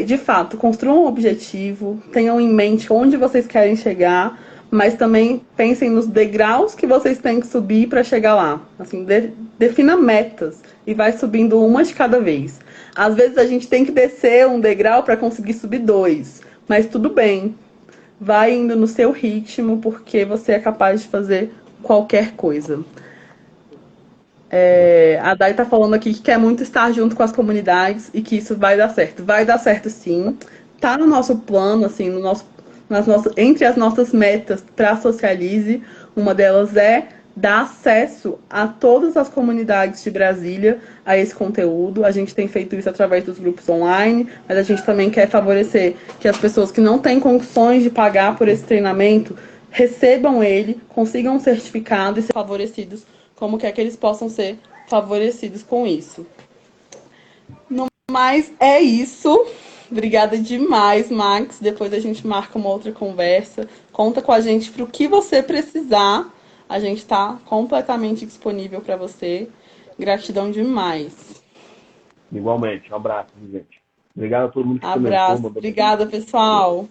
de fato, construam um objetivo, tenham em mente onde vocês querem chegar, mas também pensem nos degraus que vocês têm que subir para chegar lá. Assim, defina metas e vai subindo uma de cada vez. Às vezes a gente tem que descer um degrau para conseguir subir dois, mas tudo bem. Vai indo no seu ritmo, porque você é capaz de fazer qualquer coisa. A Dai tá falando aqui que quer muito estar junto com as comunidades e que isso vai dar certo. Vai dar certo sim. Tá no nosso plano, assim, entre as nossas metas para Socialize, uma delas é dar acesso a todas as comunidades de Brasília a esse conteúdo. A gente tem feito isso através dos grupos online, mas a gente também quer favorecer que as pessoas que não têm condições de pagar por esse treinamento recebam ele, consigam um certificado e sejam favorecidos como quer que eles possam ser favorecidos com isso. Mas é isso. Obrigada demais, Max. Depois a gente marca uma outra conversa. Conta com a gente para o que você precisar. A gente está completamente disponível para você. Gratidão demais.
Igualmente, um abraço, gente. Obrigado a todo mundo que comentou.
Abraço. Obrigada, pessoal.